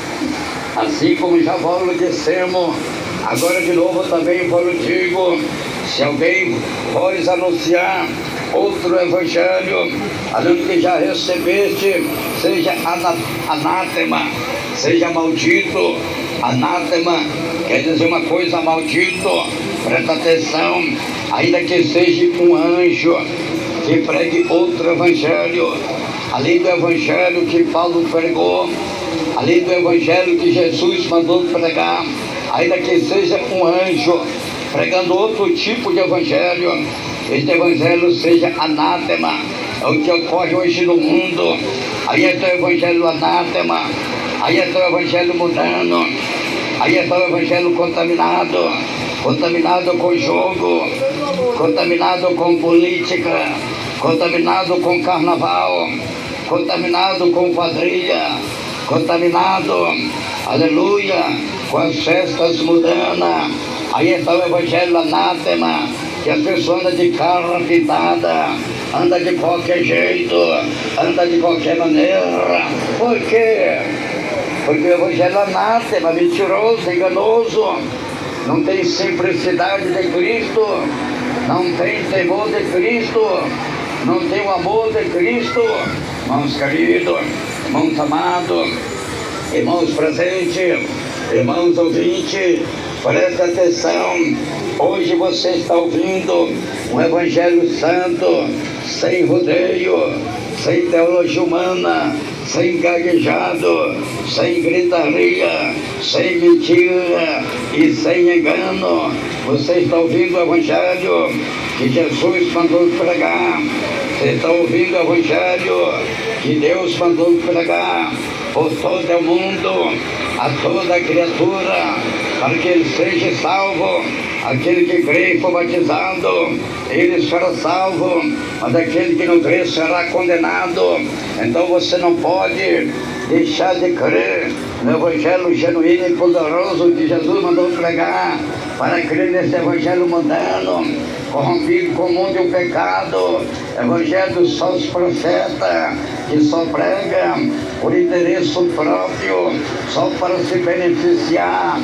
assim como já vos dissemos, agora de novo também vos digo, se alguém vos anunciar outro evangelho, além do que já recebeste, seja anátema, seja maldito. Anátema quer dizer uma coisa maldito. Presta atenção. Ainda que seja um anjo que pregue outro evangelho, além do evangelho que Paulo pregou, além do evangelho que Jesus mandou pregar, ainda que seja um anjo pregando outro tipo de evangelho, este evangelho seja anátema. É o que ocorre hoje no mundo. Aí é teu evangelho anátema, aí é teu evangelho mundano, aí é teu evangelho contaminado, contaminado com jogo, contaminado com política, contaminado com carnaval, contaminado com quadrilha, contaminado, aleluia, com as festas mundanas. Aí está o evangelho anátema, que a pessoa anda de cara pintada, anda de qualquer jeito, anda de qualquer maneira. Por quê? Porque o evangelho anátema, mentiroso, enganoso, não tem simplicidade de Cristo, não tem temor de Cristo, não tem o amor de Cristo. Irmãos queridos, irmãos amados, irmãos presentes, irmãos ouvintes, presta atenção. Hoje você está ouvindo um evangelho santo, sem rodeio, sem teologia humana, sem gaguejado, sem gritaria, sem mentira e sem engano. Você está ouvindo o evangelho que Jesus mandou pregar. Você está ouvindo o evangelho que Deus mandou pregar por todo o mundo, a toda criatura, para que ele seja salvo. Aquele que crê e for batizado, ele será salvo, mas aquele que não crê será condenado. Então você não pode deixar de crer no evangelho genuíno e poderoso que Jesus mandou pregar, para crer nesse evangelho mundano, corrompido com o mundo e o pecado, evangelho só os profetas, que só pregam por interesse próprio, só para se beneficiar,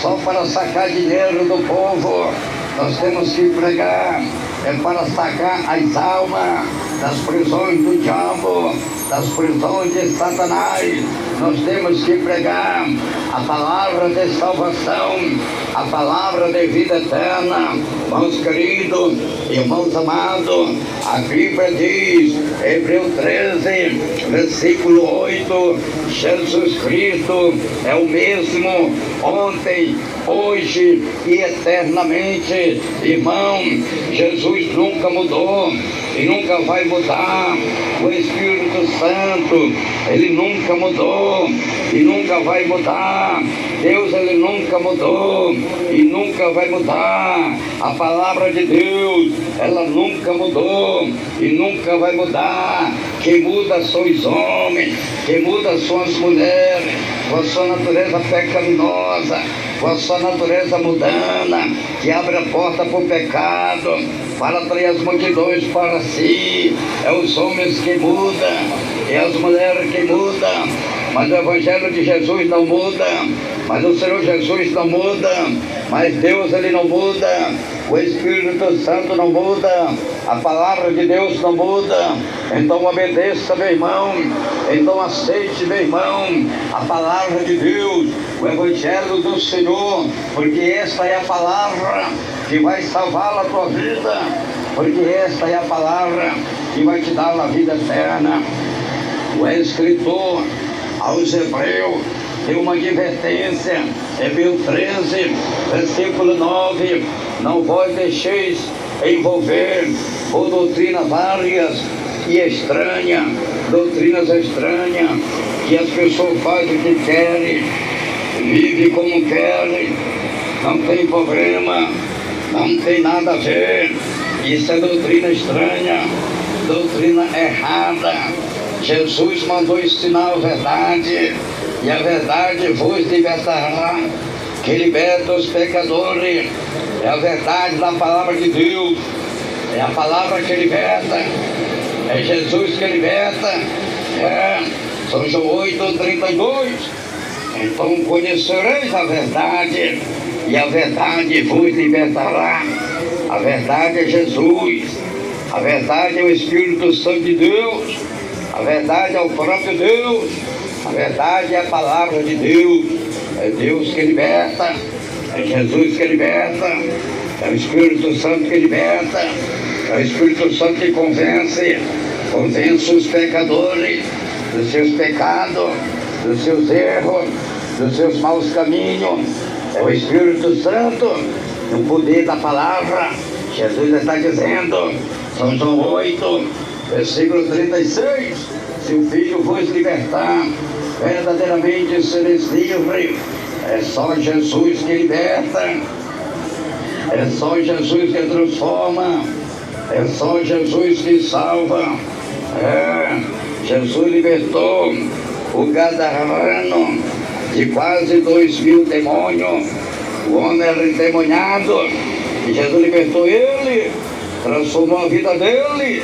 só para sacar dinheiro do povo. Nós temos que pregar para sacar as almas das prisões do diabo, das prisões de Satanás. Nós temos que pregar a palavra de salvação, a palavra de vida eterna. Irmãos queridos, irmãos amados, a Bíblia diz, Hebreus 13, versículo 8, Jesus Cristo é o mesmo ontem, hoje e eternamente. Irmão, Jesus nunca mudou e nunca vai mudar. O Espírito Santo, ele nunca mudou e nunca vai mudar. Deus, ele nunca mudou e nunca vai mudar. A palavra de Deus, ela nunca mudou e nunca vai mudar. Quem muda são os homens, quem muda são as mulheres, com a sua natureza pecaminosa, com a sua natureza mundana, que abre a porta para o pecado, para atrair as multidões para si. É os homens que mudam, é as mulheres que mudam, mas o evangelho de Jesus não muda, mas o Senhor Jesus não muda, mas Deus, ele não muda, o Espírito Santo não muda, a palavra de Deus não muda. Então obedeça, meu irmão, então aceite, meu irmão, a palavra de Deus, o evangelho do Senhor, porque esta é a palavra que vai salvar a tua vida, porque esta é a palavra que vai te dar a vida eterna. O escritor aos Hebreus deu uma advertência, Hebreus 13, versículo 9, não vos deixeis envolver por doutrinas várias e estranhas, doutrinas estranhas, que as pessoas fazem o que querem, vivem como querem, não tem problema, não tem nada a ver. Isso é doutrina estranha, doutrina errada. Jesus mandou ensinar a verdade, e a verdade vos libertará, que liberta os pecadores. É a verdade da palavra de Deus, é a palavra que liberta, é Jesus que liberta. São João 8:32. Então conhecereis a verdade, e a verdade vos libertará. A verdade é Jesus, a verdade é o Espírito Santo de Deus, a verdade é o próprio Deus, a verdade é a palavra de Deus. É Deus que liberta, é Jesus que liberta, é o Espírito Santo que liberta, é o Espírito Santo que convence os pecadores dos seus pecados, dos seus erros, dos seus maus caminhos. É o Espírito Santo, no poder da palavra. Jesus está dizendo, São João 8, versículo 36, se o Filho vos libertar, verdadeiramente sereis livres. É só Jesus que liberta, é só Jesus que transforma, é só Jesus que salva. Jesus libertou o gadareno de quase 2.000 demônios. O homem era endemoniado e Jesus libertou ele, transformou a vida dele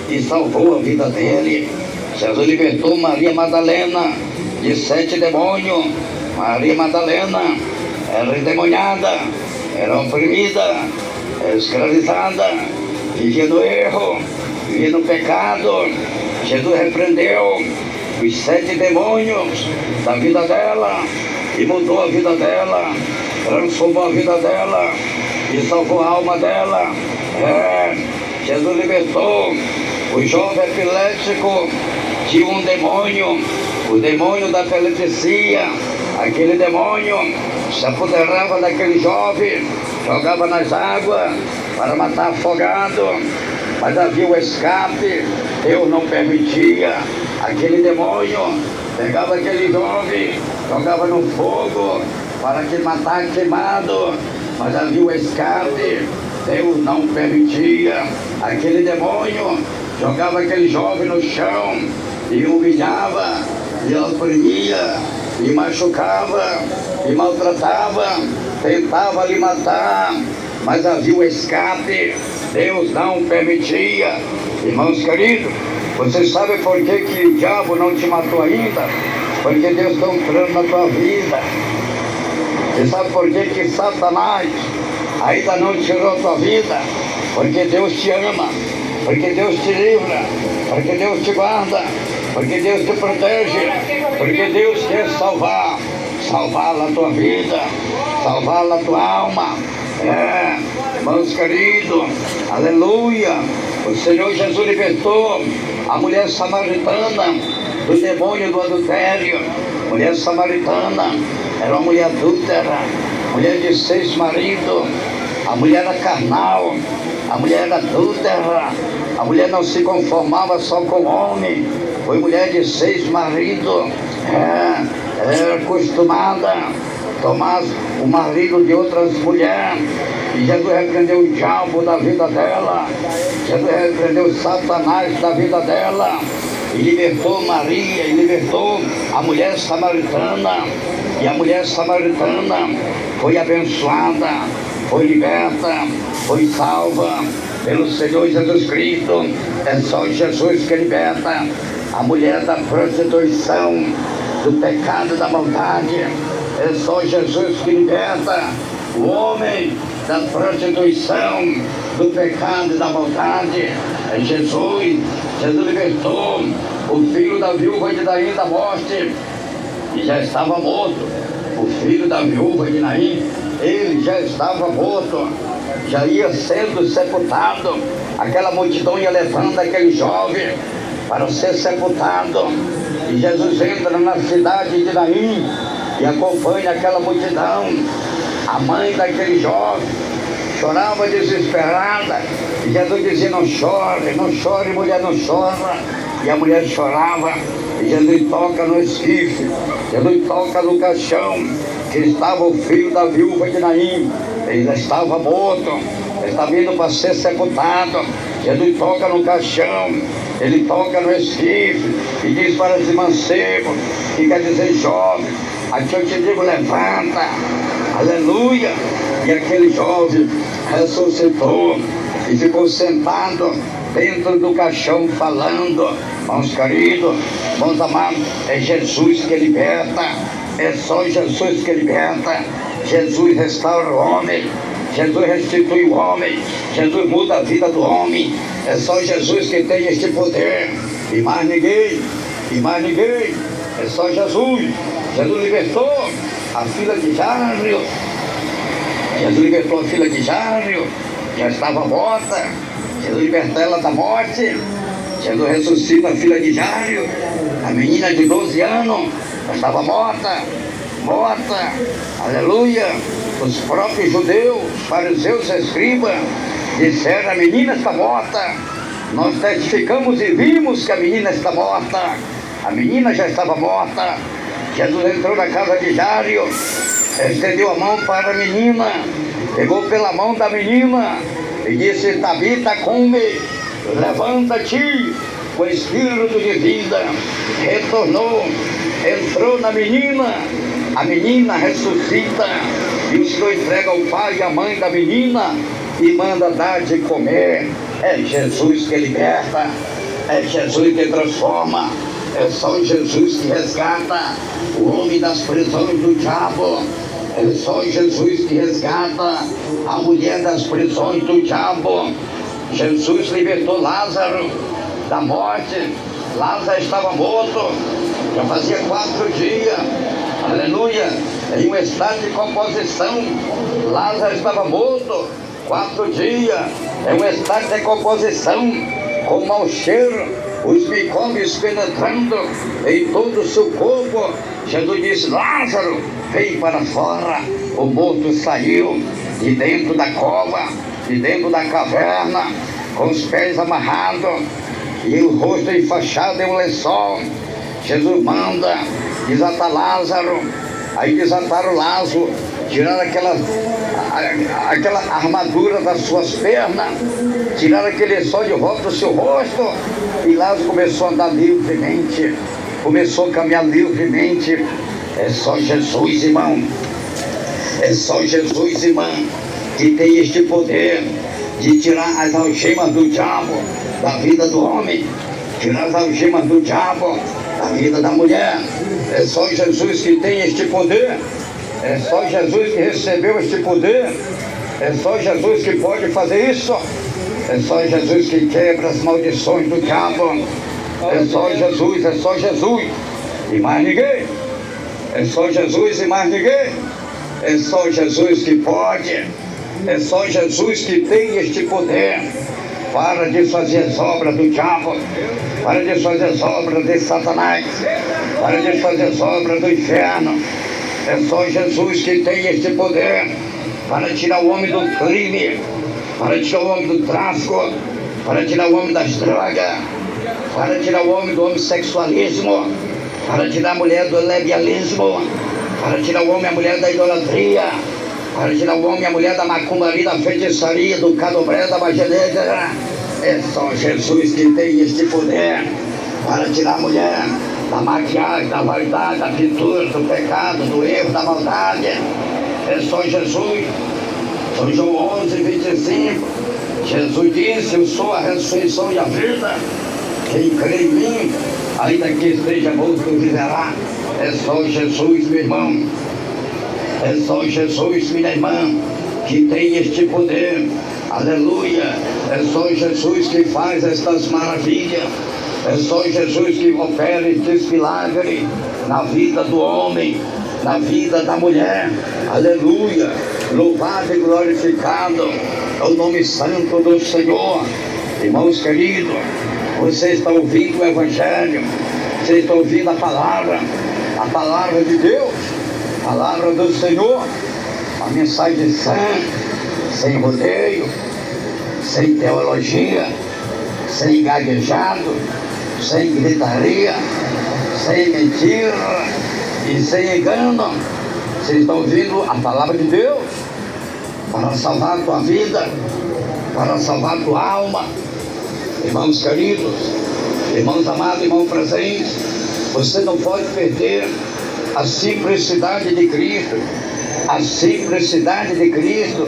e salvou a vida dele. Jesus libertou Maria Madalena de 7 demônios. Maria Madalena era endemoniada, era oprimida, escravizada, vivia no erro, vivia no pecado. Jesus repreendeu os 7 demônios da vida dela e mudou a vida dela, transformou a vida dela e salvou a alma dela. Jesus libertou o jovem epilético de um demônio, o demônio da epilepsia. Aquele demônio se apoderava daquele jovem, jogava nas águas para matar afogado, mas havia o escape, Deus não permitia. Aquele demônio pegava aquele jovem, jogava no fogo para que matar queimado, mas havia o escape, Deus não permitia. Aquele demônio jogava aquele jovem no chão e humilhava, e oprimia, e machucava, e maltratava, tentava lhe matar, mas havia o escape, Deus não permitia. Irmãos queridos, você sabe por que o diabo não te matou ainda? Porque Deus está entrando na tua vida. Você sabe por que Satanás ainda não tirou a tua vida? Porque Deus te ama, porque Deus te livra, porque Deus te guarda, porque Deus te protege, porque Deus quer salvar a tua vida, salvar a tua alma. Irmãos queridos, aleluia. O Senhor Jesus libertou a mulher samaritana do demônio do adultério. Mulher samaritana era uma mulher adúltera, mulher de 6 maridos. A mulher era carnal, a mulher era adúltera, a mulher não se conformava só com o homem, foi mulher de 6 maridos. Ela era acostumada a tomar o marido de outras mulheres. E Jesus repreendeu o diabo da vida dela, Jesus repreendeu Satanás da vida dela, e libertou Maria, e libertou a mulher samaritana. E a mulher samaritana foi abençoada, foi liberta, foi salva pelo Senhor Jesus Cristo. É só Jesus que liberta a mulher da prostituição, do pecado, da maldade. É só Jesus que liberta o homem da prostituição, do pecado e da maldade. É Jesus. Jesus libertou o filho da viúva de Naim da morte, e já estava morto. O filho da viúva de Naim, ele já estava morto, já ia sendo sepultado. Aquela multidão ia levando aquele jovem para ser sepultado. E Jesus entra na cidade de Naim e acompanha aquela multidão. A mãe daquele jovem chorava desesperada, e Jesus dizia: não chore, mulher, não chora. E a mulher chorava, e Jesus toca no esquife, Jesus toca no caixão, que estava o filho da viúva de Naim. Ele já estava morto, ele estava indo para ser sepultado. Jesus toca no caixão, ele toca no esquife e diz para esse mancebo, que quer dizer jovem, aqui eu te digo, levanta, aleluia. E aquele jovem ressuscitou e ficou sentado dentro do caixão falando. Irmãos queridos, irmãos amados, é Jesus que liberta, é só Jesus que liberta. Jesus restaura o homem, Jesus restitui o homem, Jesus muda a vida do homem. É só Jesus que tem este poder, e mais ninguém, é só Jesus. Jesus libertou a filha de Jairo. Jesus libertou a filha de Jairo, já estava morta. Jesus libertou ela da morte. Jesus ressuscita a filha de Jairo, a menina de 12 anos, já estava morta. Aleluia. Os próprios judeus, fariseus e escribas disseram: a menina está morta. Nós testificamos e vimos que a menina está morta. A menina já estava morta. Jesus entrou na casa de Jairo, estendeu a mão para a menina, pegou pela mão da menina e disse: Tabita, come, levanta-te. O espírito de vida retornou, entrou na menina. A menina ressuscita e o Senhor entrega ao pai e à mãe da menina e manda dar de comer. É Jesus que liberta, é Jesus que transforma, é só Jesus que resgata o homem das prisões do diabo. É só Jesus que resgata a mulher das prisões do diabo. Jesus libertou Lázaro da morte. Lázaro estava morto, já fazia 4 dias, aleluia, em um estado de composição. Lázaro estava morto 4 dias, em um estado de decomposição, com mau cheiro, os micróbios penetrando em todo o seu corpo. Jesus disse: Lázaro, vem para fora. O morto saiu de dentro da cova, de dentro da caverna, com os pés amarrados e o rosto enfaixado em um lençol. Jesus manda desatar Lázaro. Aí desataram Lázaro, tiraram aquela armadura das suas pernas, tiraram aquele lençol de volta do seu rosto, e Lázaro começou a andar livremente, começou a caminhar livremente. É só Jesus, irmão. É só Jesus, irmão, que tem este poder de tirar as algemas do diabo da vida do homem, tirar as algemas do diabo da vida da mulher. É só Jesus que tem este poder. É só Jesus que recebeu este poder. É só Jesus que pode fazer isso. É só Jesus que quebra as maldições do diabo. É só Jesus, é só Jesus e mais ninguém. É só Jesus e mais ninguém. É só Jesus que pode. É só Jesus que tem este poder para desfazer as obras do diabo, para desfazer as obras de Satanás, para desfazer as obras do inferno. É só Jesus que tem este poder para tirar o homem do crime, para tirar o homem do tráfico, para tirar o homem das drogas, para tirar o homem do homossexualismo, para tirar a mulher do lesbianismo, para tirar o homem e a mulher da idolatria, para tirar o homem e a mulher da macumbaria, da feitiçaria, do candomblé, da magia negra. É só Jesus que tem este poder para tirar a mulher da maquiagem, da vaidade, da pintura, do pecado, do erro, da maldade. É só Jesus. São João 11, 25. Jesus disse: eu sou a ressurreição e a vida. Quem crê em mim, ainda que esteja morto, viverá. É só Jesus, meu irmão. É só Jesus, minha irmã, que tem este poder. Aleluia. É só Jesus que faz estas maravilhas. É só Jesus que opera estes milagres na vida do homem, na vida da mulher. Aleluia. Louvado e glorificado é o nome santo do Senhor. Irmãos queridos, você está ouvindo o Evangelho, você está ouvindo a palavra de Deus, a palavra do Senhor, a mensagem sã, sem rodeio, sem teologia, sem gaguejado, sem gritaria, sem mentira e sem engano. Vocês estão ouvindo a palavra de Deus para salvar a tua vida, para salvar a tua alma. Irmãos queridos, irmãos amados, irmãos presentes, você não pode perder a simplicidade de Cristo, a simplicidade de Cristo,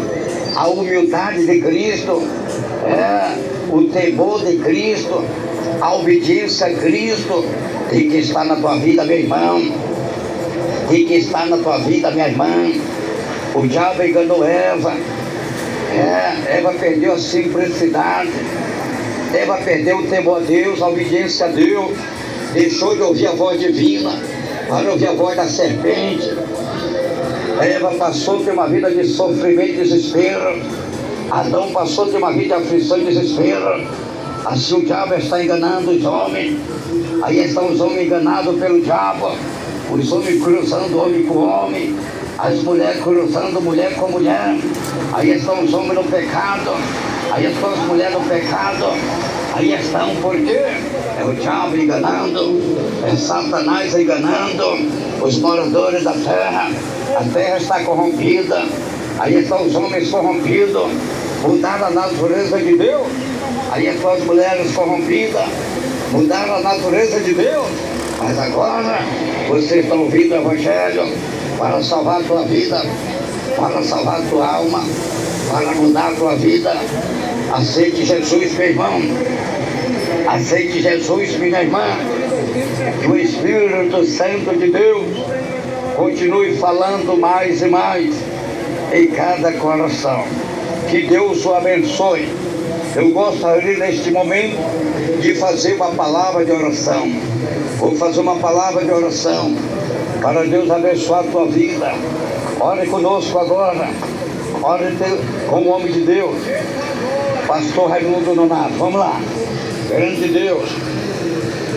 a humildade de Cristo, o temor de Cristo, a obediência a Cristo. Tem que estar na tua vida, meu irmão, tem que estar na tua vida, minha irmã. O diabo enganou Eva, Eva perdeu a simplicidade, Eva perdeu o temor a Deus, a obediência a Deus, deixou de ouvir a voz divina para ouvir a voz da serpente. Eva passou por uma vida de sofrimento e desespero. Adão passou por uma vida de aflição e desespero. Assim o diabo está enganando os homens. Aí estão os homens enganados pelo diabo. Os homens cruzando homem com homem. As mulheres cruzando mulher com mulher. Aí estão os homens no pecado. Aí estão as mulheres no pecado. Aí estão porque é o diabo enganando. É Satanás enganando os moradores da terra. A terra está corrompida. Aí estão os homens corrompidos. Mudaram a natureza de Deus. Aí estão as mulheres corrompidas. Mudaram a natureza de Deus. Mas agora vocês estão ouvindo o Evangelho para salvar a tua vida, para salvar a tua alma, para mudar a tua vida. Aceite Jesus, meu irmão. Aceite Jesus, minha irmã. Que o Espírito Santo de Deus continue falando mais e mais em cada coração. Que Deus o abençoe. Eu gostaria neste momento de fazer uma palavra de oração. Vou fazer uma palavra de oração para Deus abençoar a tua vida. Ore conosco agora. Ore com o homem de Deus, Pastor Raimundo Nonato. Vamos lá. Grande Deus,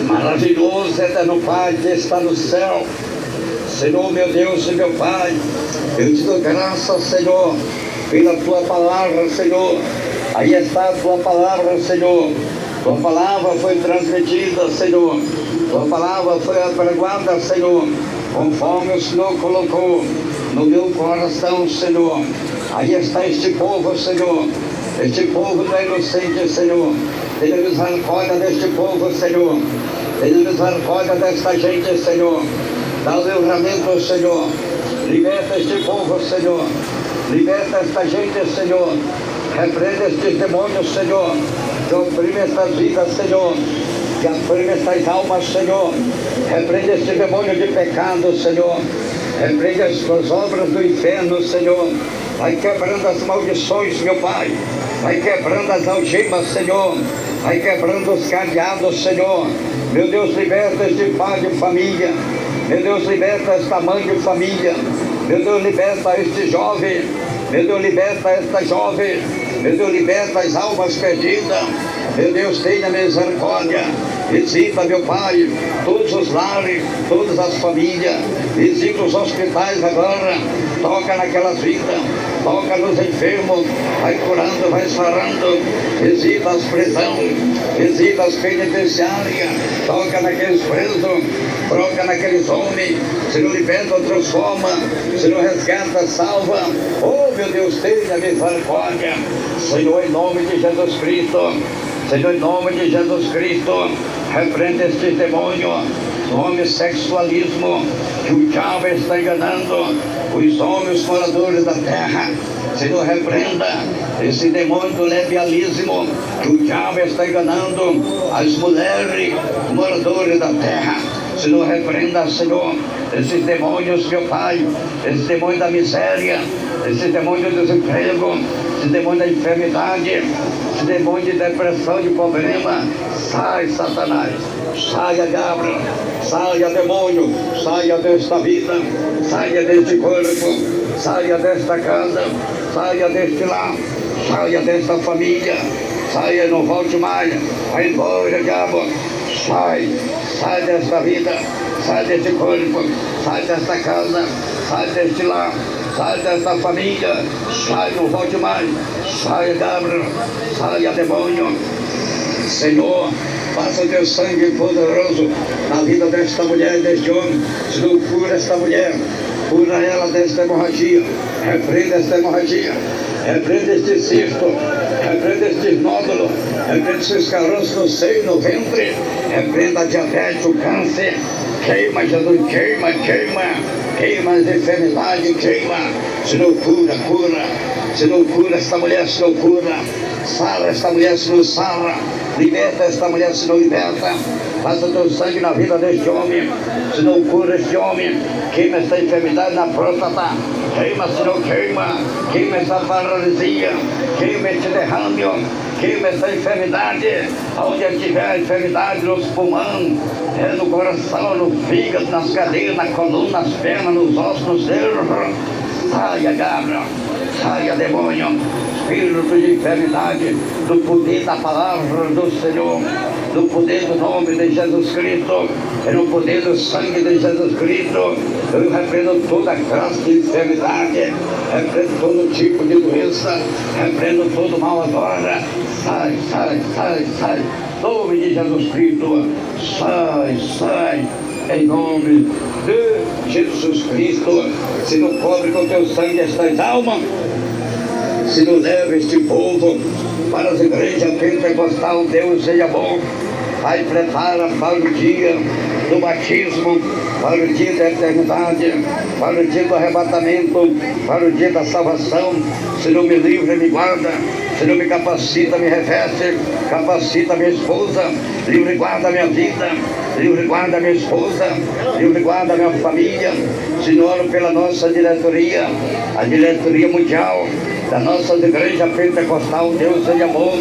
maravilhoso, eterno Pai que está no céu. Senhor, meu Deus e meu Pai, eu te dou graças, Senhor, pela tua palavra, Senhor. Aí está a tua palavra, Senhor. Tua palavra foi transmitida, Senhor. Tua palavra foi apregoada, Senhor, conforme o Senhor colocou no meu coração, Senhor. Aí está este povo, Senhor. Este povo não é inocente, Senhor. Tenha misericórdia deste povo, Senhor. Tenha misericórdia desta gente, Senhor. Dá o livramento, Senhor. Liberta este povo, Senhor. Liberta esta gente, Senhor. Repreenda estes demônios, Senhor, que oprimem estas vidas, Senhor, que oprimem estas almas, Senhor. Repreenda este demônio de pecado, Senhor. Repreenda as obras do inferno, Senhor. Vai quebrando as maldições, meu Pai. Vai quebrando as algemas, Senhor. Vai quebrando os cadeados, Senhor. Meu Deus, liberta este pai de família. Meu Deus, liberta esta mãe de família. Meu Deus, liberta este jovem. Meu Deus, liberta esta jovem. Meu Deus, liberta as almas perdidas. Meu Deus, tenha misericórdia. Visita, meu Pai, todos os lares, todas as famílias. Visita os hospitais agora. Toca naquelas vidas. Toca nos enfermos. Vai curando, vai sarando. Visita as prisões. Visita as penitenciárias. Toca naqueles presos. Toca naqueles homens. Senhor, liberta, transforma. Senhor, resgata, salva. Oh, meu Deus, tenha misericórdia. Senhor, em nome de Jesus Cristo. Senhor, em nome de Jesus Cristo, repreenda este demônio, o homossexualismo, que o diabo está enganando os homens moradores da terra. Senhor, repreenda esse demônio do lesbianismo, que o diabo está enganando as mulheres moradoras da terra. Senhor, repreenda, Senhor, esses demônios, meu Pai, esse demônio da miséria, esse demônio do desemprego, esse demônio da enfermidade, esse demônio de depressão, de problema. Sai, Satanás, saia, diabo, saia, demônio, saia desta vida, saia deste corpo, saia desta casa, saia deste lar, saia desta família, saia, não volte mais, vai embora, diabo, sai desta vida, sai deste corpo, sai desta casa, sai deste lar, sai desta família, sai, não volte mais, saia, diabo, saia, demônio. Senhor, faça o teu sangue poderoso na vida desta mulher, deste homem. Senhor, cura esta mulher, cura ela desta hemorragia, repreenda esta hemorragia, repreenda este cisto, repreenda este nódulo, repreenda esses caroços no seio, no ventre, repreenda a diabetes, o câncer. Queima, Jesus, queima, queima, queima as enfermidades, queima. Senhor, cura, cura. Senhor, cura esta mulher, Senhor, cura. Sara esta mulher, Senhor, sara. Liberta esta mulher, Senhor, liberta. Faça teu sangue na vida deste homem. Senhor, cura este homem. Queima esta enfermidade na próstata. Queima, Senhor, queima. Queima esta paralisia. Queima este derrame. Queima essa enfermidade. Onde tiver enfermidade nos pulmões, no coração, no fígado, nas cadeiras, na coluna, nas pernas, nos ossos, nos nervos. Saia, diabo, saia, demônio, espírito de enfermidade, do poder da palavra do Senhor, no poder do nome de Jesus Cristo, e no poder do sangue de Jesus Cristo. Eu repreendo toda classe de enfermidade, repreendo todo tipo de doença, repreendo todo mal agora. Sai, sai, sai, sai, em nome de Jesus Cristo, sai, sai, em nome de Jesus Cristo. Se não cobre com teu sangue estas almas, se não leva este povo para as igrejas pentecostais, Deus seja bom. Pai, prepara para o dia do batismo, para o dia da eternidade, para o dia do arrebatamento, para o dia da salvação. Senhor, me livra e me guarda. Senhor, me capacita, me reveste, capacita minha esposa, livre e guarda minha vida, livre e guarda minha esposa, livre e guarda minha família. Senhor, pela nossa diretoria, a diretoria mundial da nossa igreja pentecostal, Deus seja bom.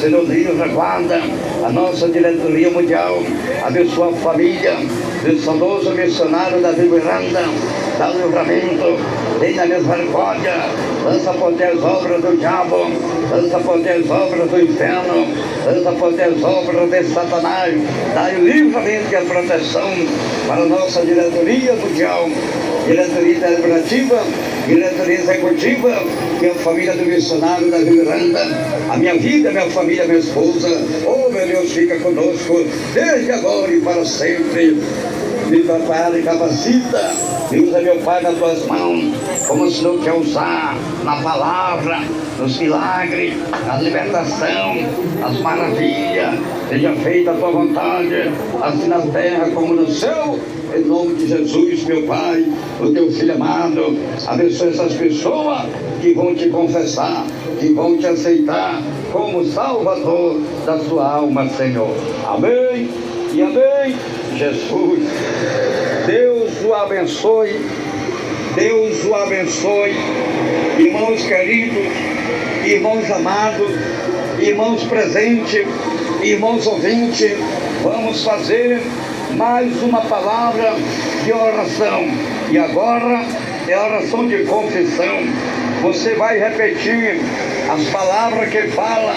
Senhor, livre, guarda a nossa diretoria mundial, abençoa a família do saudoso missionário Davi Miranda, dá livramento, tenha misericórdia, lança poder as obras do diabo, lança poder as obras do inferno, lança poder as obras de Satanás, dá o livramento e a proteção para a nossa diretoria mundial, diretoria deliberativa, diretoria executiva, e a família do missionário Davi Miranda, a minha vida, minha família, minha esposa. Oh, meu Deus, fica conosco desde agora e para sempre. Me prepara e capacita, e usa, meu Pai, nas tuas mãos, como o Senhor quer usar na palavra, nos milagres, na libertação, as maravilhas. Seja feita a tua vontade, assim na terra como no céu. Em nome de Jesus, meu Pai, o teu filho amado, abençoe essas pessoas que vão te confessar, que vão te aceitar como Salvador da sua alma, Senhor. Amém e amém. Jesus, Deus o abençoe, Deus o abençoe. Irmãos queridos, irmãos amados, irmãos presentes, irmãos ouvintes, vamos fazer mais uma palavra de oração. E agora é a oração de confissão. Você vai repetir as palavras que fala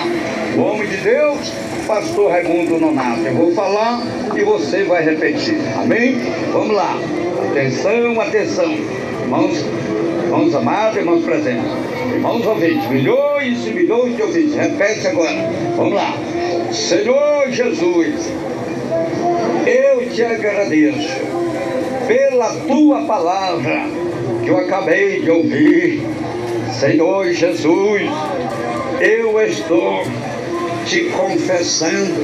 o homem de Deus, pastor Raimundo Nonato. Eu vou falar e você vai repetir. Amém? Vamos lá. Atenção, atenção. Irmãos amados, irmãos presentes, irmãos ouvintes, milhões e milhões de ouvintes. Repete agora. Vamos lá. Senhor Jesus, eu te agradeço pela tua palavra que eu acabei de ouvir. Senhor Jesus, eu estou te confessando,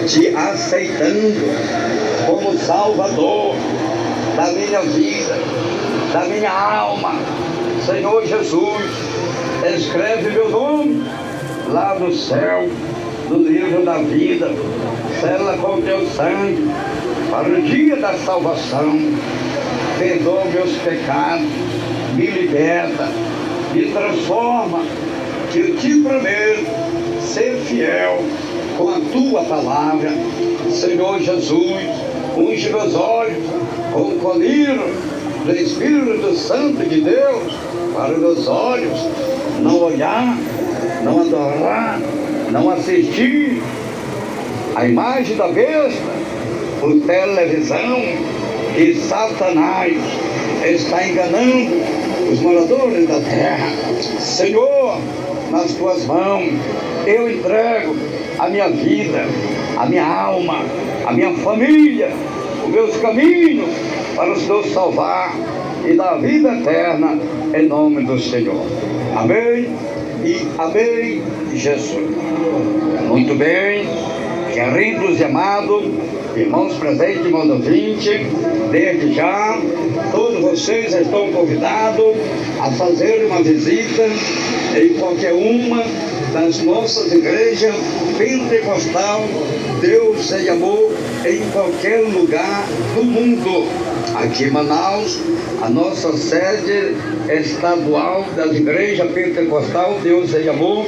te aceitando como Salvador da minha vida, da minha alma. Senhor Jesus, escreve meu nome lá no céu, no livro da vida, sela com teu sangue para o dia da salvação. Perdoa meus pecados, me liberta, me transforma, que eu te prometo ser fiel com a tua palavra. Senhor Jesus, unge meus olhos com o colírio do Espírito Santo de Deus, para os meus olhos não olhar, não adorar, não assistir a imagem da besta por televisão, que Satanás está enganando os moradores da terra. Senhor, nas tuas mãos eu entrego a minha vida, a minha alma, a minha família, os meus caminhos, para o Senhor salvar e dar vida eterna em nome do Senhor. Amém e amém, Jesus. Muito bem, queridos e amados, irmãos presentes, irmãos ouvintes, desde já, todos vocês estão convidados a fazer uma visita em qualquer uma das nossas igrejas pentecostal, Deus seja amor, em qualquer lugar do mundo. Aqui em Manaus, a nossa sede estadual das igrejas pentecostal, Deus seja amor,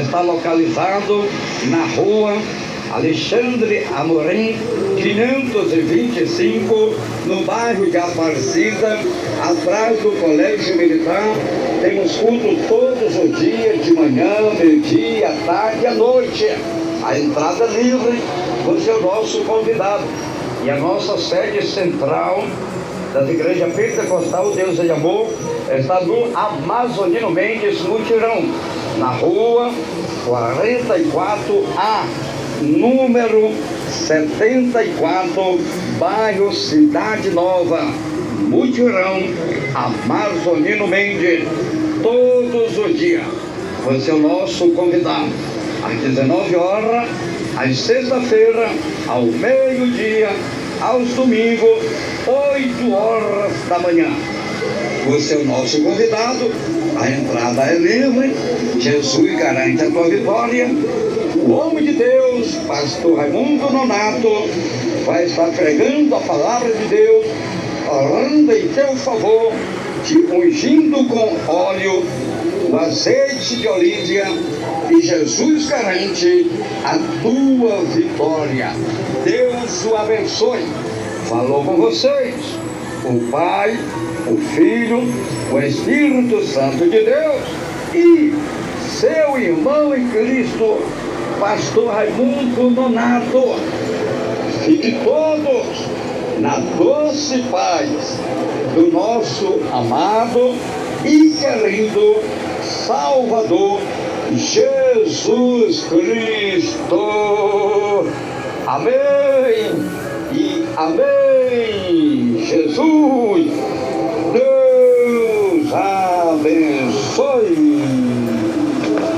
está localizado na rua Alexandre Amorim, 525, no bairro de Aparecida, atrás do Colégio Militar. Temos culto todos os dias, de manhã, meio-dia, à tarde e à noite. A entrada é livre, você é o nosso convidado. E a nossa sede central das igrejas pentecostal Deus é de Amor está no Amazonino Mendes Mutirão, na rua 44A, número 74, bairro Cidade Nova, Mutirão, Amazonino Mendes, todos os dias. Você é o nosso convidado, às 19 horas, às sexta-feira, ao meio-dia, aos domingos, 8 horas da manhã. Você é o nosso convidado, a entrada é livre, Jesus garante a tua vitória. O homem de Deus, pastor Raimundo Nonato, vai estar pregando a palavra de Deus, orando em teu favor, te ungindo com óleo, o azeite de olívia, e Jesus garante a tua vitória. Deus o abençoe. Falou com vocês o Pai, o Filho, o Espírito Santo de Deus e seu irmão em Cristo, pastor Raimundo Nonato. Fiquem todos na doce paz do nosso amado e querido Salvador Jesus Cristo. Amém e amém.